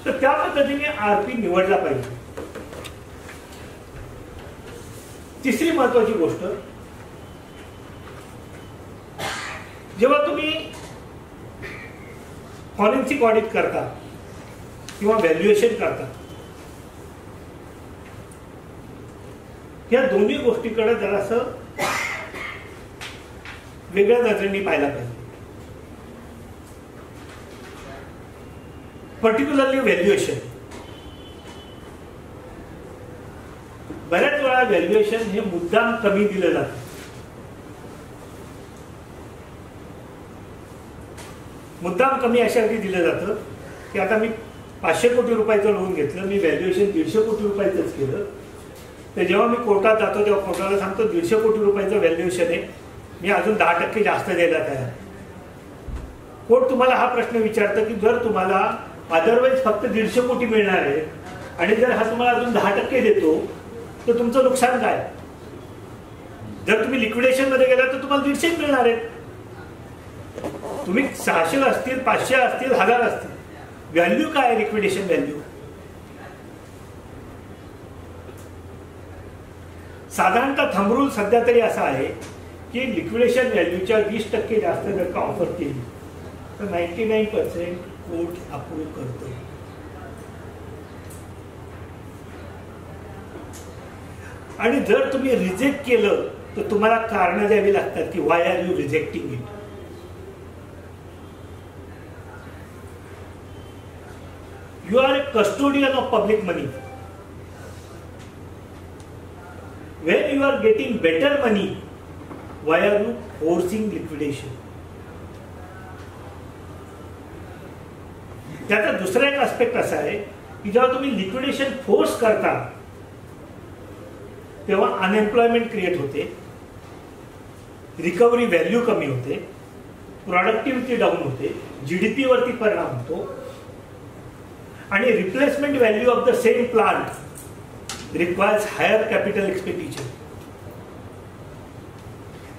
तर त्या पद्धतीने RP निवडला पाहिजे. तिसरी महत्वाची गोष्ट, जेव्हा तुम्ही फॉरेन्सिक ऑडिट करता किंवा व्हॅल्युएशन करता, या दोन्ही गोष्टीकडे जरासं वेगळ्या नजरेने पाहायला पाहिजे. Particularly valuation. बऱ्याच वेळा व्हॅल्युएशन हे मुद्दाम कमी दिलं जातं. मुद्दाम कमी अशासाठी दिलं जातं की आता मी 500 कोटी रुपयाचं लोन घेतलं, मी व्हॅल्युएशन 150 कोटी रुपयाचंच केलं, तर जेव्हा मी कोर्टात जातो तेव्हा कोर्टाला सांगतो 150 कोटी रुपयाचं व्हॅल्युएशन आहे, मी अजून 10% जास्त द्यायला तयार. कोर्ट तुम्हाला हा प्रश्न विचारतं की जर तुम्हाला अदरवाईज फक्त 150 कोटी मिळणार आहे आणि जर हा तुम्हाला अजून 10% देतो तर तुमचं नुकसान काय? जर तुम्ही लिक्विडेशन मध्ये गेला तर तुम्हाला 150 मिळणार आहे. तुम्ही 600 असतील, 500 असतील, 1000 असतील, व्हॅल्यू काय आहे लिक्विडेशन व्हॅल्यू? साधारणतः थंब रूल सध्या तरी असा आहे की लिक्विडेशन व्हॅल्यूच्या 20% जास्त जर का ऑफर केली तर 99% कोर्ट अप्रूव्ह करतो. आणि जर तुम्ही रिजेक्ट केलं तर तुम्हाला कारण द्यावी लागतात की why are you rejecting it. You are a custodian of public money. When you are getting better money, why are you forcing liquidation? त्याचा दुसरा एक आस्पेक्ट असा आहे की जेव्हा तुम्ही लिक्विडेशन फोर्स करता तेव्हा अनएम्प्लॉयमेंट क्रिएट होते, रिकव्हरी व्हॅल्यू कमी होते, प्रोडक्टिव्हिटी डाऊन होते, जीडीपी वरती परिणाम होतो आणि replacement value of the same plant requires higher capital expenditure.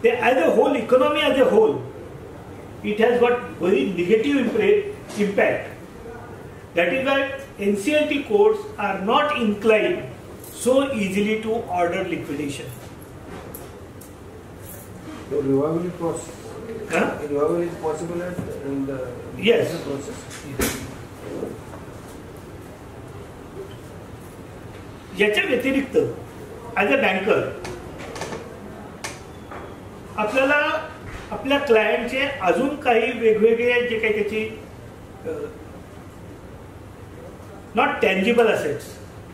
ते as a whole economy as a whole it has got very negative impact. That is why NCLT courts are not inclined so easily to order liquidation. The revival process. Revival is possible in the yes process. याच्या व्यतिरिक्त ॲज अ बँकर आपल्याला आपल्या क्लायंटचे अजून काही वेगवेगळे जे काही त्याची not tangible assets,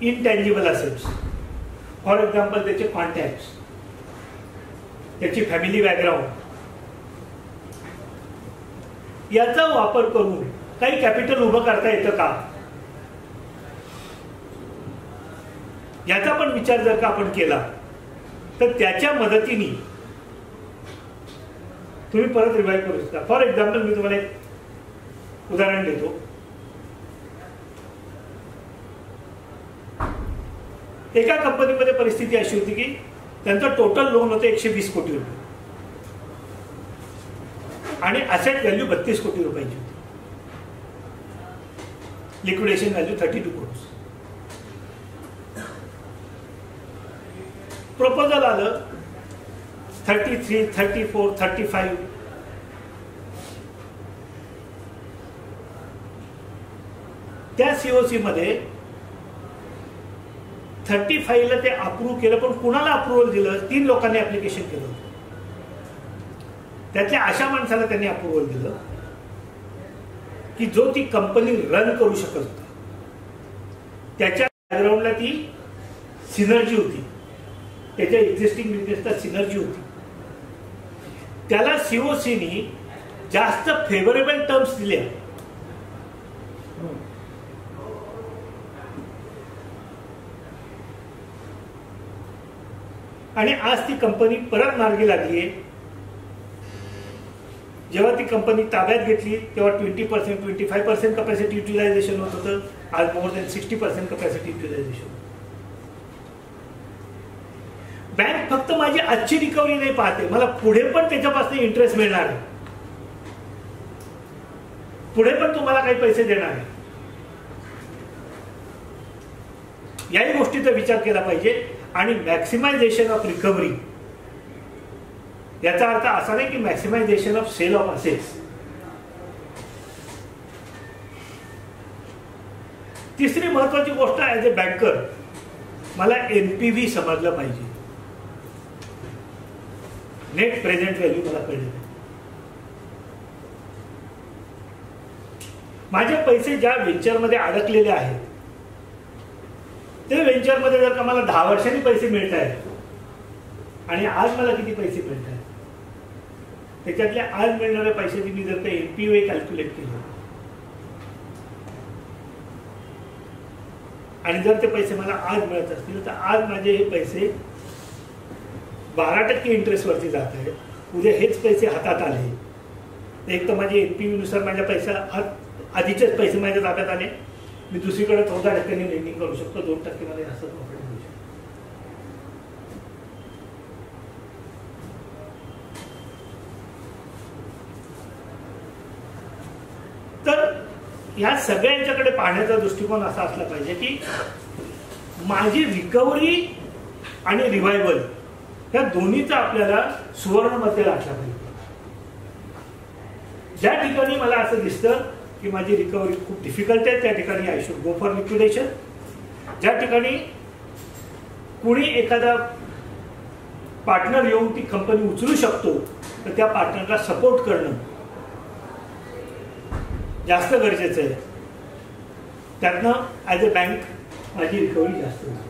intangible assets, for example त्याचे कॉन्टॅक्ट्स, त्याची फॅमिली बॅकग्राऊंड, याचा वापर करून काही कॅपिटल उभं करता येतं का, याचा पण विचार जर का आपण केला तर त्याच्या मदतीने तुम्ही परत रिवाइव्ह करू शकता. फॉर एक्झाम्पल मी तुम्हाला एक उदाहरण देतो. एका कंपनीमध्ये परिस्थिती अशी होती की त्यांचं टोटल लोन होतं 120 कोटी रुपये आणि असेट व्हॅल्यू 32 कोटी रुपयाची होती. लिक्विडेशन व्हॅल्यू 32 कोटी. प्रपोजल आलं 33, 34, 35. त्या सीओसी मध्ये 35 ला ते अप्रूव्ह केलं, पण कुणाला अप्रुव्हल दिलं? 3 लोकांनी ऍप्लिकेशन केलं. त्यातल्या अशा माणसाला त्यांनी अप्रुव्हल दिलं की जो ती कंपनी रन करू शकत होता, त्याच्या बॅकग्राऊंडला ती सिनर्जी होती, त्याच्या एक्झिस्टिंग बिझनेसला सिनर्जी होती. त्याला सीओसीनी जास्त फेवरेबल टर्म्स दिल्या. आणि आज ती कंपनी परत मार्गी लागली आहे. जेव्हा ती कंपनी ताब्यात घेतली तेव्हा 20%, 25% कॅपॅसिटी युटिलायझेशन होत होतं. आज more than 60% capacity utilisation. Bank फक्त माझी आजची रिकव्हरी नाही पाहते, मला पुढे पण त्याच्यापासून इंटरेस्ट मिळणार आहे, पुढे पण तुम्हाला काही पैसे देणार आहे. याही गोष्टीचा विचार केला पाहिजे. आणि मॅक्सिमायझेशन ऑफ रिकव्हरी याचा अर्थ असा नाही की मॅक्सिमायझेशन ऑफ सेल ऑफ असेट्स. तिसरी महत्वाची गोष्ट ऍज अ बँकर मला NPV समजलं पाहिजे. नेट प्रेझेंट व्हॅल्यू मला कळलं. माझे पैसे ज्या व्हेंचरमध्ये अडकलेले आहेत ते व्हेंचरमध्ये जर का मला 10 वर्षांनी पैसे मिळत आहेत आणि आज मला किती पैसे मिळत आहेत त्याच्यातल्या आज मिळणाऱ्या पैशाची मी जर का एनपीओ कॅल्क्युलेट केलं आणि जर ते पैसे मला आज मिळत असतील तर आज माझे हे पैसे 12% इंटरेस्टवरती जात आहेत. उद्या हेच पैसे हातात आले एक तर माझे एनपीव्ही नुसार माझ्या पैसा आधीचेच पैसे माझ्या ताब्यात आले मी दुसरीकडे 14% लेंडिंग करू शकतो 2% मध्ये असं प्रॉफिट मिळू शकतो. तर या सगळ्यांच्याकडे पाहण्याचा दृष्टिकोन असा असला पाहिजे की माझी रिकव्हरी आणि रिवायवल या दोन्हीचा आपल्याला सुवर्ण मध्ये राखला पाहिजे. ज्या ठिकाणी मला असं दिसतं की माझी रिकव्हरी खूप डिफिकल्ट आहे त्या ठिकाणी I should go for liquidation. ज्या ठिकाणी कुणी एखादा पार्टनर येऊन ती कंपनी उचलू शकतो तर त्या पार्टनरला सपोर्ट करणं जास्त गरजेचं आहे. त्यातनं ॲज अ बँक माझी रिकव्हरी जास्त होती.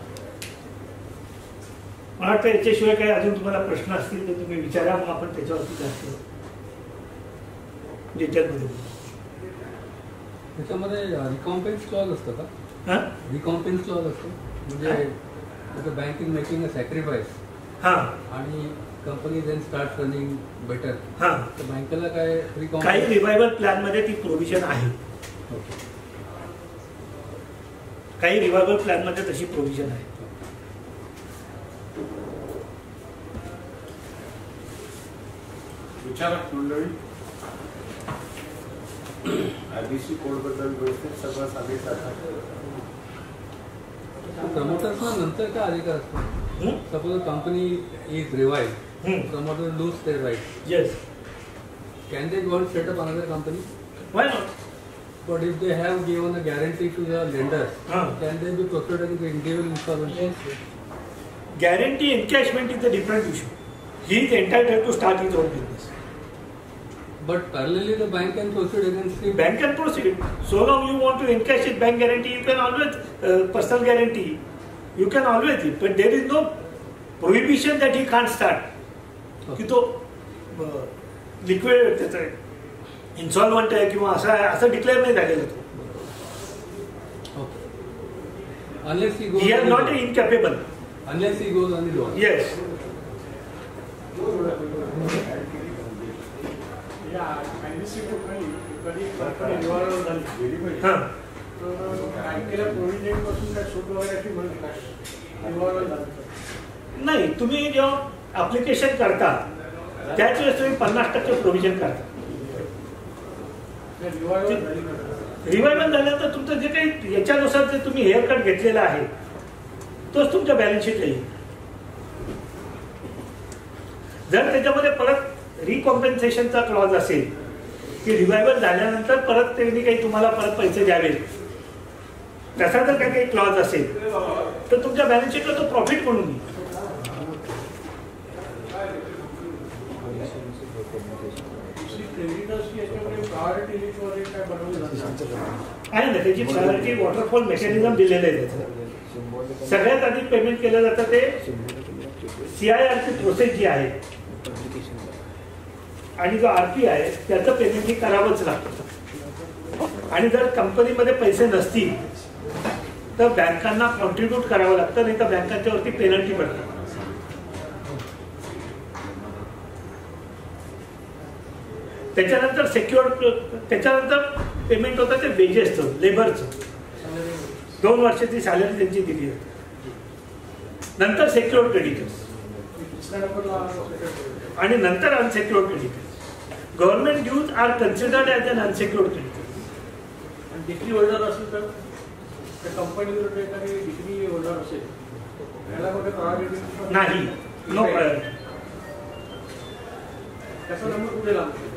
मला वाटतं याच्याशिवाय काही अजून तुम्हाला प्रश्न असतील तर तुम्ही विचारा मग आपण त्याच्यावरती जास्त डिटेलमध्ये बोलू. त्याच्यामध्ये रिकॉम्पेन्स क्लॉज असतो का? रिकॉम्पेन्स क्लॉज असतो म्हणजे bank is making a sacrifice आणि company then start running better तर बँकेला काय काही रिवायवल प्लॅन मध्ये ती प्रोव्हिजन आहे. काही रिवायवल प्लॅन मध्ये तशी प्रोव्हिजन आहे. विचारक मंडळी आयबीसी कोड बद्दल व्यवस्थित सगळं सांगितलं. प्रमोटर्सना नंतर काय अधिकार असतो? Suppose company is revived, promoter lose their right. Yes. Can they go and set up another company? Why not? But if they have given a guarantee to the lenders, can they be proceeded with individual insolvency? Guarantee encashment is a different issue. He is entitled to start his own business. But parallelly the bank can proceed against the bank can proceed. So long you want to encash his bank guarantee, you can always personal guarantee. You can always, but there is no prohibition that he can't start. की तो लिक्विड त्याचं इन्सॉल्वंट आहे किंवा असं डिक्लेअर नाही झालेलं तो. Unless he goes. He is not incapable. Unless he goes on his own. Yes. IBC कधी कंपनी निवारण झाली तर बँकेला प्रोव्हिजन पासून काय सूट वगैरे अशी म्हणत नाही. निवारण झालं नाही तुम्ही जेव्हा ऍप्लिकेशन करता त्याच वेळेस तुम्ही 50% प्रोव्हिजन करता. रिवायवल झाल्यानंतर तुमचं जे काही याच्यानुसार जे तुम्ही हेअर कट घेतलेला आहे तोच तुमच्या बॅलन्स शीटला येईल. जर त्याच्यामध्ये परत रिकॉम्पेन्सेशनचा क्लॉज असेल की रिवायवल झाल्यानंतर परत त्यांनी काही तुम्हाला परत पैसे द्यावे तसा जर काही क्लॉज असेल तर तुमच्या बॅलन्स शीटला तो प्रॉफिट म्हणून येईल. आहे ना त्याची प्रायोरिटी वॉटरफॉल मेकॅनिझम दिलेलं आहे. त्याचं सगळ्यात आधी पेमेंट केलं जातं ते CIRची प्रोसेस जी आहे आणि जो RP आहे त्याचं पेमेंट ही करावंच लागतं. आणि जर कंपनीमध्ये पैसे नसतील तर बँकांना कॉन्ट्रीब्यूट करावं लागतं नाही तर बँकांच्या वरती पेनल्टी पडते. त्याच्यानंतर पेमेंट होतं ते वेजेसचं लेबरचं 2 वर्षाची सॅलरी त्यांची दिली होती. नंतर सेक्युअर्ड क्रेडिटर्स आणि नंतर unsecured creditors. Government dues are considered as an unsecured creditor. Degree holder असेल तर त्या कंपनीवर एखादी डिग्री होल्डर असेल त्याला कुठे प्रायोरिटी नाही. No priority. त्याचा नंबर कुठे लागतो?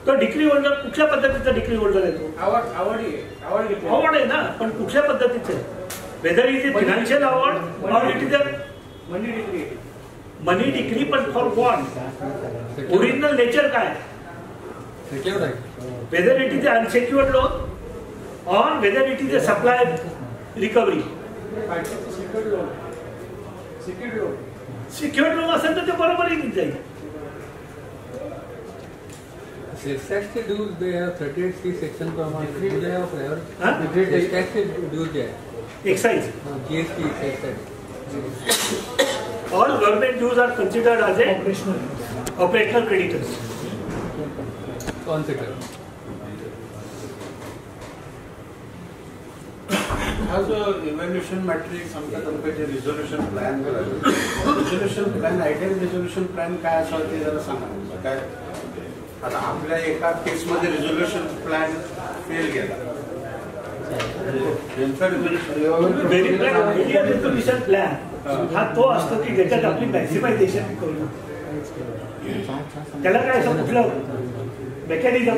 तो डिग्री होल्डर कुठल्या पद्धतीचा डिग्री होल्डर आहे तो? अवॉर्ड आहे ना पण कुठल्या पद्धतीचं आहे? Whether is a financial award or it is a money decree पण फॉर व्हॉट? ओरिजिनल नेचर काय? Whether it is unsecured loan on whether it is a supply recovery. Secured loan असेल तर ते बरोबर येऊन जाईल. Sales tax dues they have 38C section प्रमाणे they have prior. Sales tax dues they have. Excise. GST sales tax. All government dues are considered as a operational creditors. Consider. हा जो इव्हॅल्युएशन मॅट्रिक्स आमच्या तर्फे resolution plan resolution plan ideal resolution plan काय असावं ते जरा सांगा. काय आता आपल्या एका केसमध्ये रिझोल्युशन प्लॅन फेल गेला. रिझोल्युशन प्लॅन हा तो असतो की ज्याच्यात आपली मॅक्सिमायझेशन करू. त्याला काय असं कुठलं मेकॅनिझम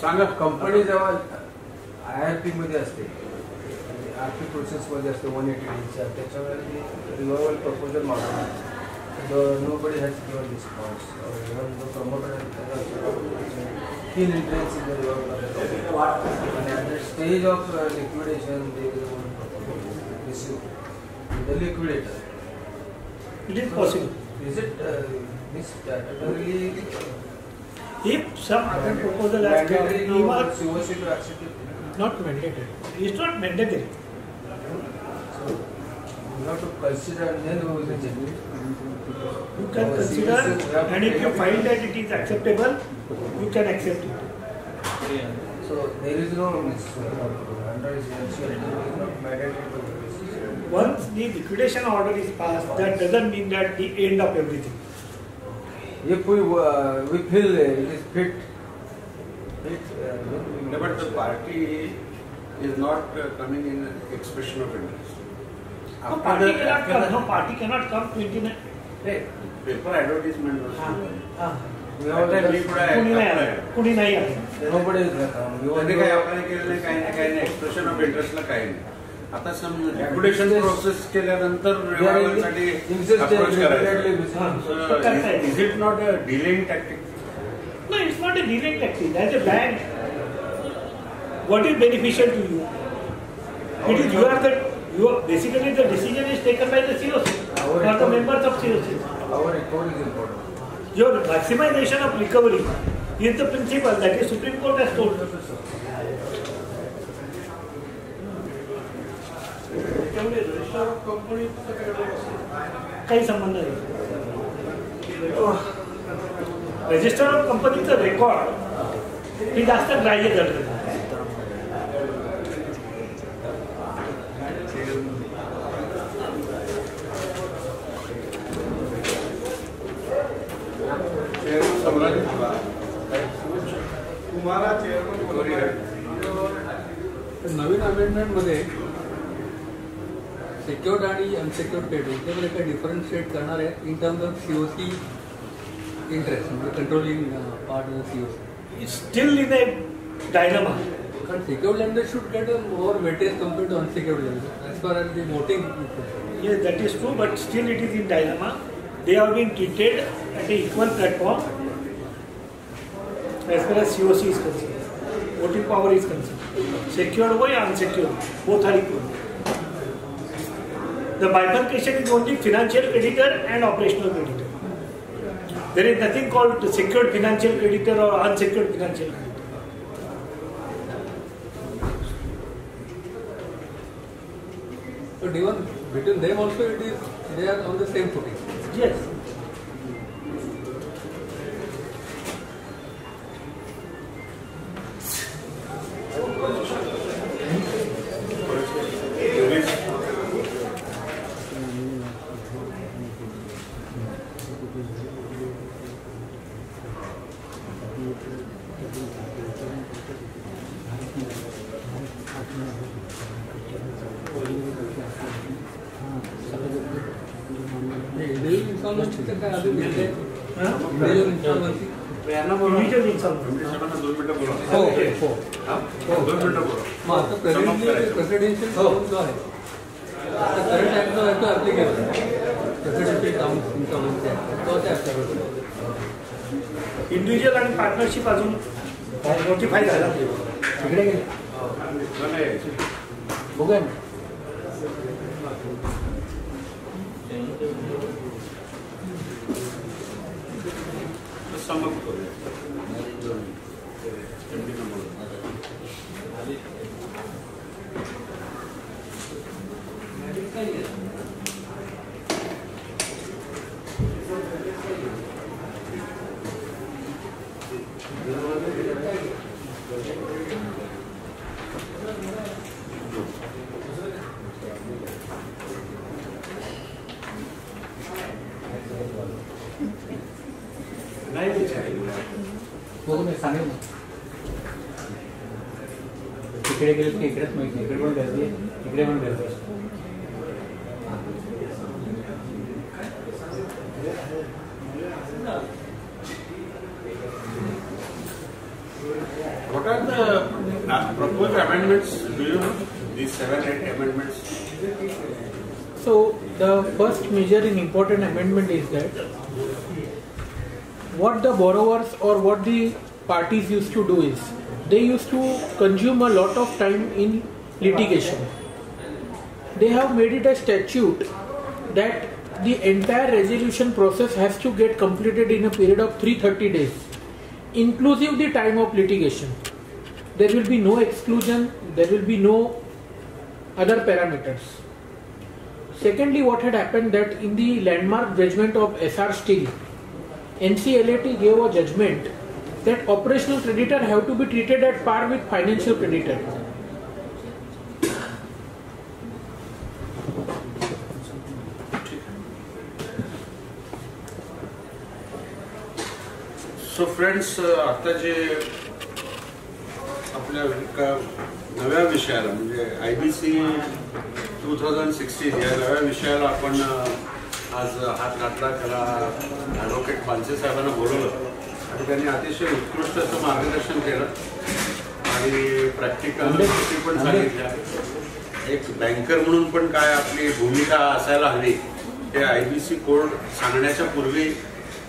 सांगा. कंपनी जेव्हा IRP मध्ये असते, आर्थिक प्रोसेस मध्ये असते 180 डेजच्या, त्याच्यावेळेला रिव्हर्वल proposal मागवतात. Nobody has given response. Even the promoter has keen interest in the revival. And at the stage of liquidation, they will receive the liquidator. it is possible. Is it this statutorily If some other proposal has mandatory come, to you are COC to accept it? not mandated. It's not mandatory. So you have to consider and then we will reject it. You can consider, and if you find that it is acceptable, you can accept it. So there is no under essential, it is not mandatory. Once the liquidation order is passed, that doesn't mean that the end of everything. If we feel it is fit, But the party is not coming in expression of interest. No party cannot come. No party cannot come 29. Paper advertisement कुणी नाही आहे. nobody is त्यांनी काही अप्लाय केलं नाही, काही नाही, काही नाही. एक्सप्रेशन ऑफ इंटरेस्टला काही नाही. आता समजा लिक्विडेशन प्रोसेस केल्यानंतर रिवायवलसाठी अप्रोच करायचं. Is it not a delaying tactic? No, it's not a dealing tactic. As a bank, what is beneficial to you? It is basically the decision is taken by the COC or the members of COC. our record is important. Your maximization of recovery is the principle that is Supreme Court has told. काही संबंध नाही. रजिस्टर ऑफ कंपनीचं रेकॉर्ड हे जास्त ग्राह्य धरलं. नवीन अमेंडमेंट मध्ये सिक्युर्ड आणि अनसिक्युर्ड डेट याच्यामध्ये काही डिफरन्शिएट करणार आहे in terms of COC interest म्हणजे controlling part of COC. Still in a dilemma. But secured lenders should get a more weightage compared to unsecured lenders as far as the voting. Yes, that is true, but still it is in dilemma. They have been treated at an equal platform as far as COC is concerned. Voting power is concerned. Secured or unsecured, both are equal. The bifurcation is only financial creditor and operational creditor. There is nothing called secured financial creditor or unsecured financial creditor. But even between them also they are on the same footing. Yes. Individual income. 2 मिनिटं बोला. हो 2 मिनिटं बोला. मग आता प्रेसिडेन्शियल जो आहे आता करंट ऍक्ट जो आहे तो ऍप्लिकेबल प्रेसिडेन्शियल इन्कम तो ते ऍप्लिकेबल. इंडिव्हिज्युअल आणि पार्टनरशिप अजून नोटिफाय झाला तिकडे गेले बघूया. समाप्त करूया. नाही बघून सांगेल ना. तिकडे गेले की इकडेच माहिती नाही. इकडे पण गर्दी आहे, इकडे पण गर्दी आहे. What are the proposed amendments? Do you know these 7-8 amendments? So the first major and important amendment is that what the borrowers or what the parties used to do is they used to consume a lot of time in litigation. They have made it a statute that the entire resolution process has to get completed in a period of 330 days, inclusive the time of litigation. There will be no exclusion, there will be no other parameters. Secondly, what had happened that in the landmark judgment of SR Steel, NCLAT gave a judgment that operational creditor have to be treated at par with financial creditor. So friends, आता जे आपल्या नव्या विषयाला म्हणजे IBC 2016 या नव्या विषयाला आपण आज हात घातला. त्याला ॲडव्होकेट पानसे साहेबांना बोलवलं आणि त्यांनी अतिशय उत्कृष्ट असं मार्गदर्शन केलं आणि प्रॅक्टिकल गोष्टी पण सांगितल्या. एक बँकर म्हणून पण काय आपली भूमिका असायला हवी हे IBC कोड सांगण्याच्या पूर्वी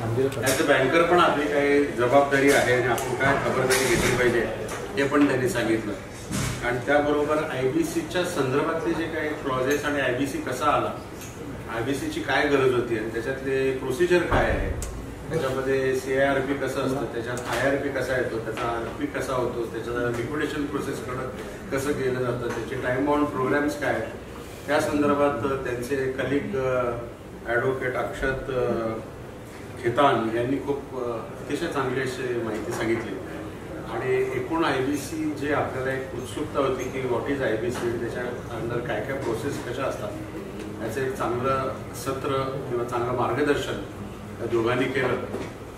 ॲज अ बँकर पण आपली काही जबाबदारी आहे आणि आपण काय खबरदारी घेतली पाहिजे हे पण त्यांनी सांगितलं. आणि त्याबरोबर IBCच्या संदर्भातले जे काही क्लॉजेस आणि IBC कसा आला, IBCची काय गरज होती आणि त्याच्यातले प्रोसिजर काय आहे, त्याच्यामध्ये CIRP कसं असतं, त्याच्यात IRP कसा येतो, त्याचा RP कसा होतो, त्याच्यात लिक्विडेशन प्रोसेसकडं कसं केलं जातं, त्याचे टाईम बाउंड प्रोग्राम्स काय आहेत, त्या संदर्भात त्यांचे कलिग ॲडव्होकेट अक्षत खेतान यांनी खूप अतिशय चांगली अशी माहिती सांगितली. आणि एकूण IBC जे आपल्याला एक उत्सुकता होती की व्हॉट इज IBC, त्याच्या अंडर काय काय प्रोसेस कशा असतात, याचं एक चांगलं सत्र किंवा चांगलं मार्गदर्शन त्या दोघांनी केलं.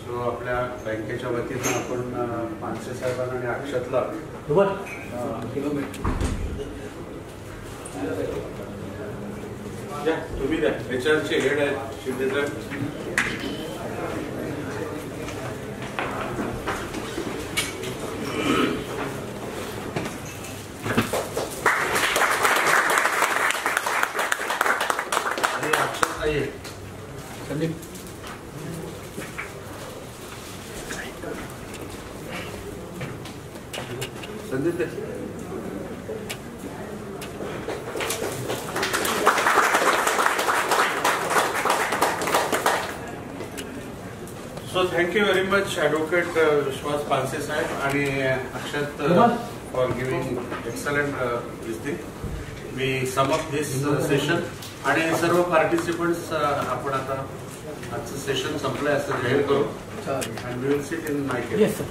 सो आपल्या बँकेच्या वतीनं आपण पानसे साहेबांना आणि अक्षतला द्या. तुम्ही द्या, HRचे हेड आहेत Shinde saheb. Sandeep so thank you very much advocate Vishwas Panse saheb आणि Akshat for giving excellent this. मी सम अप दिस सेशन आणि सर्व पार्टिसिपंट्स आपण आता आजचं सेशन संपलंय असं जाहीर करू. And we will sit in my case.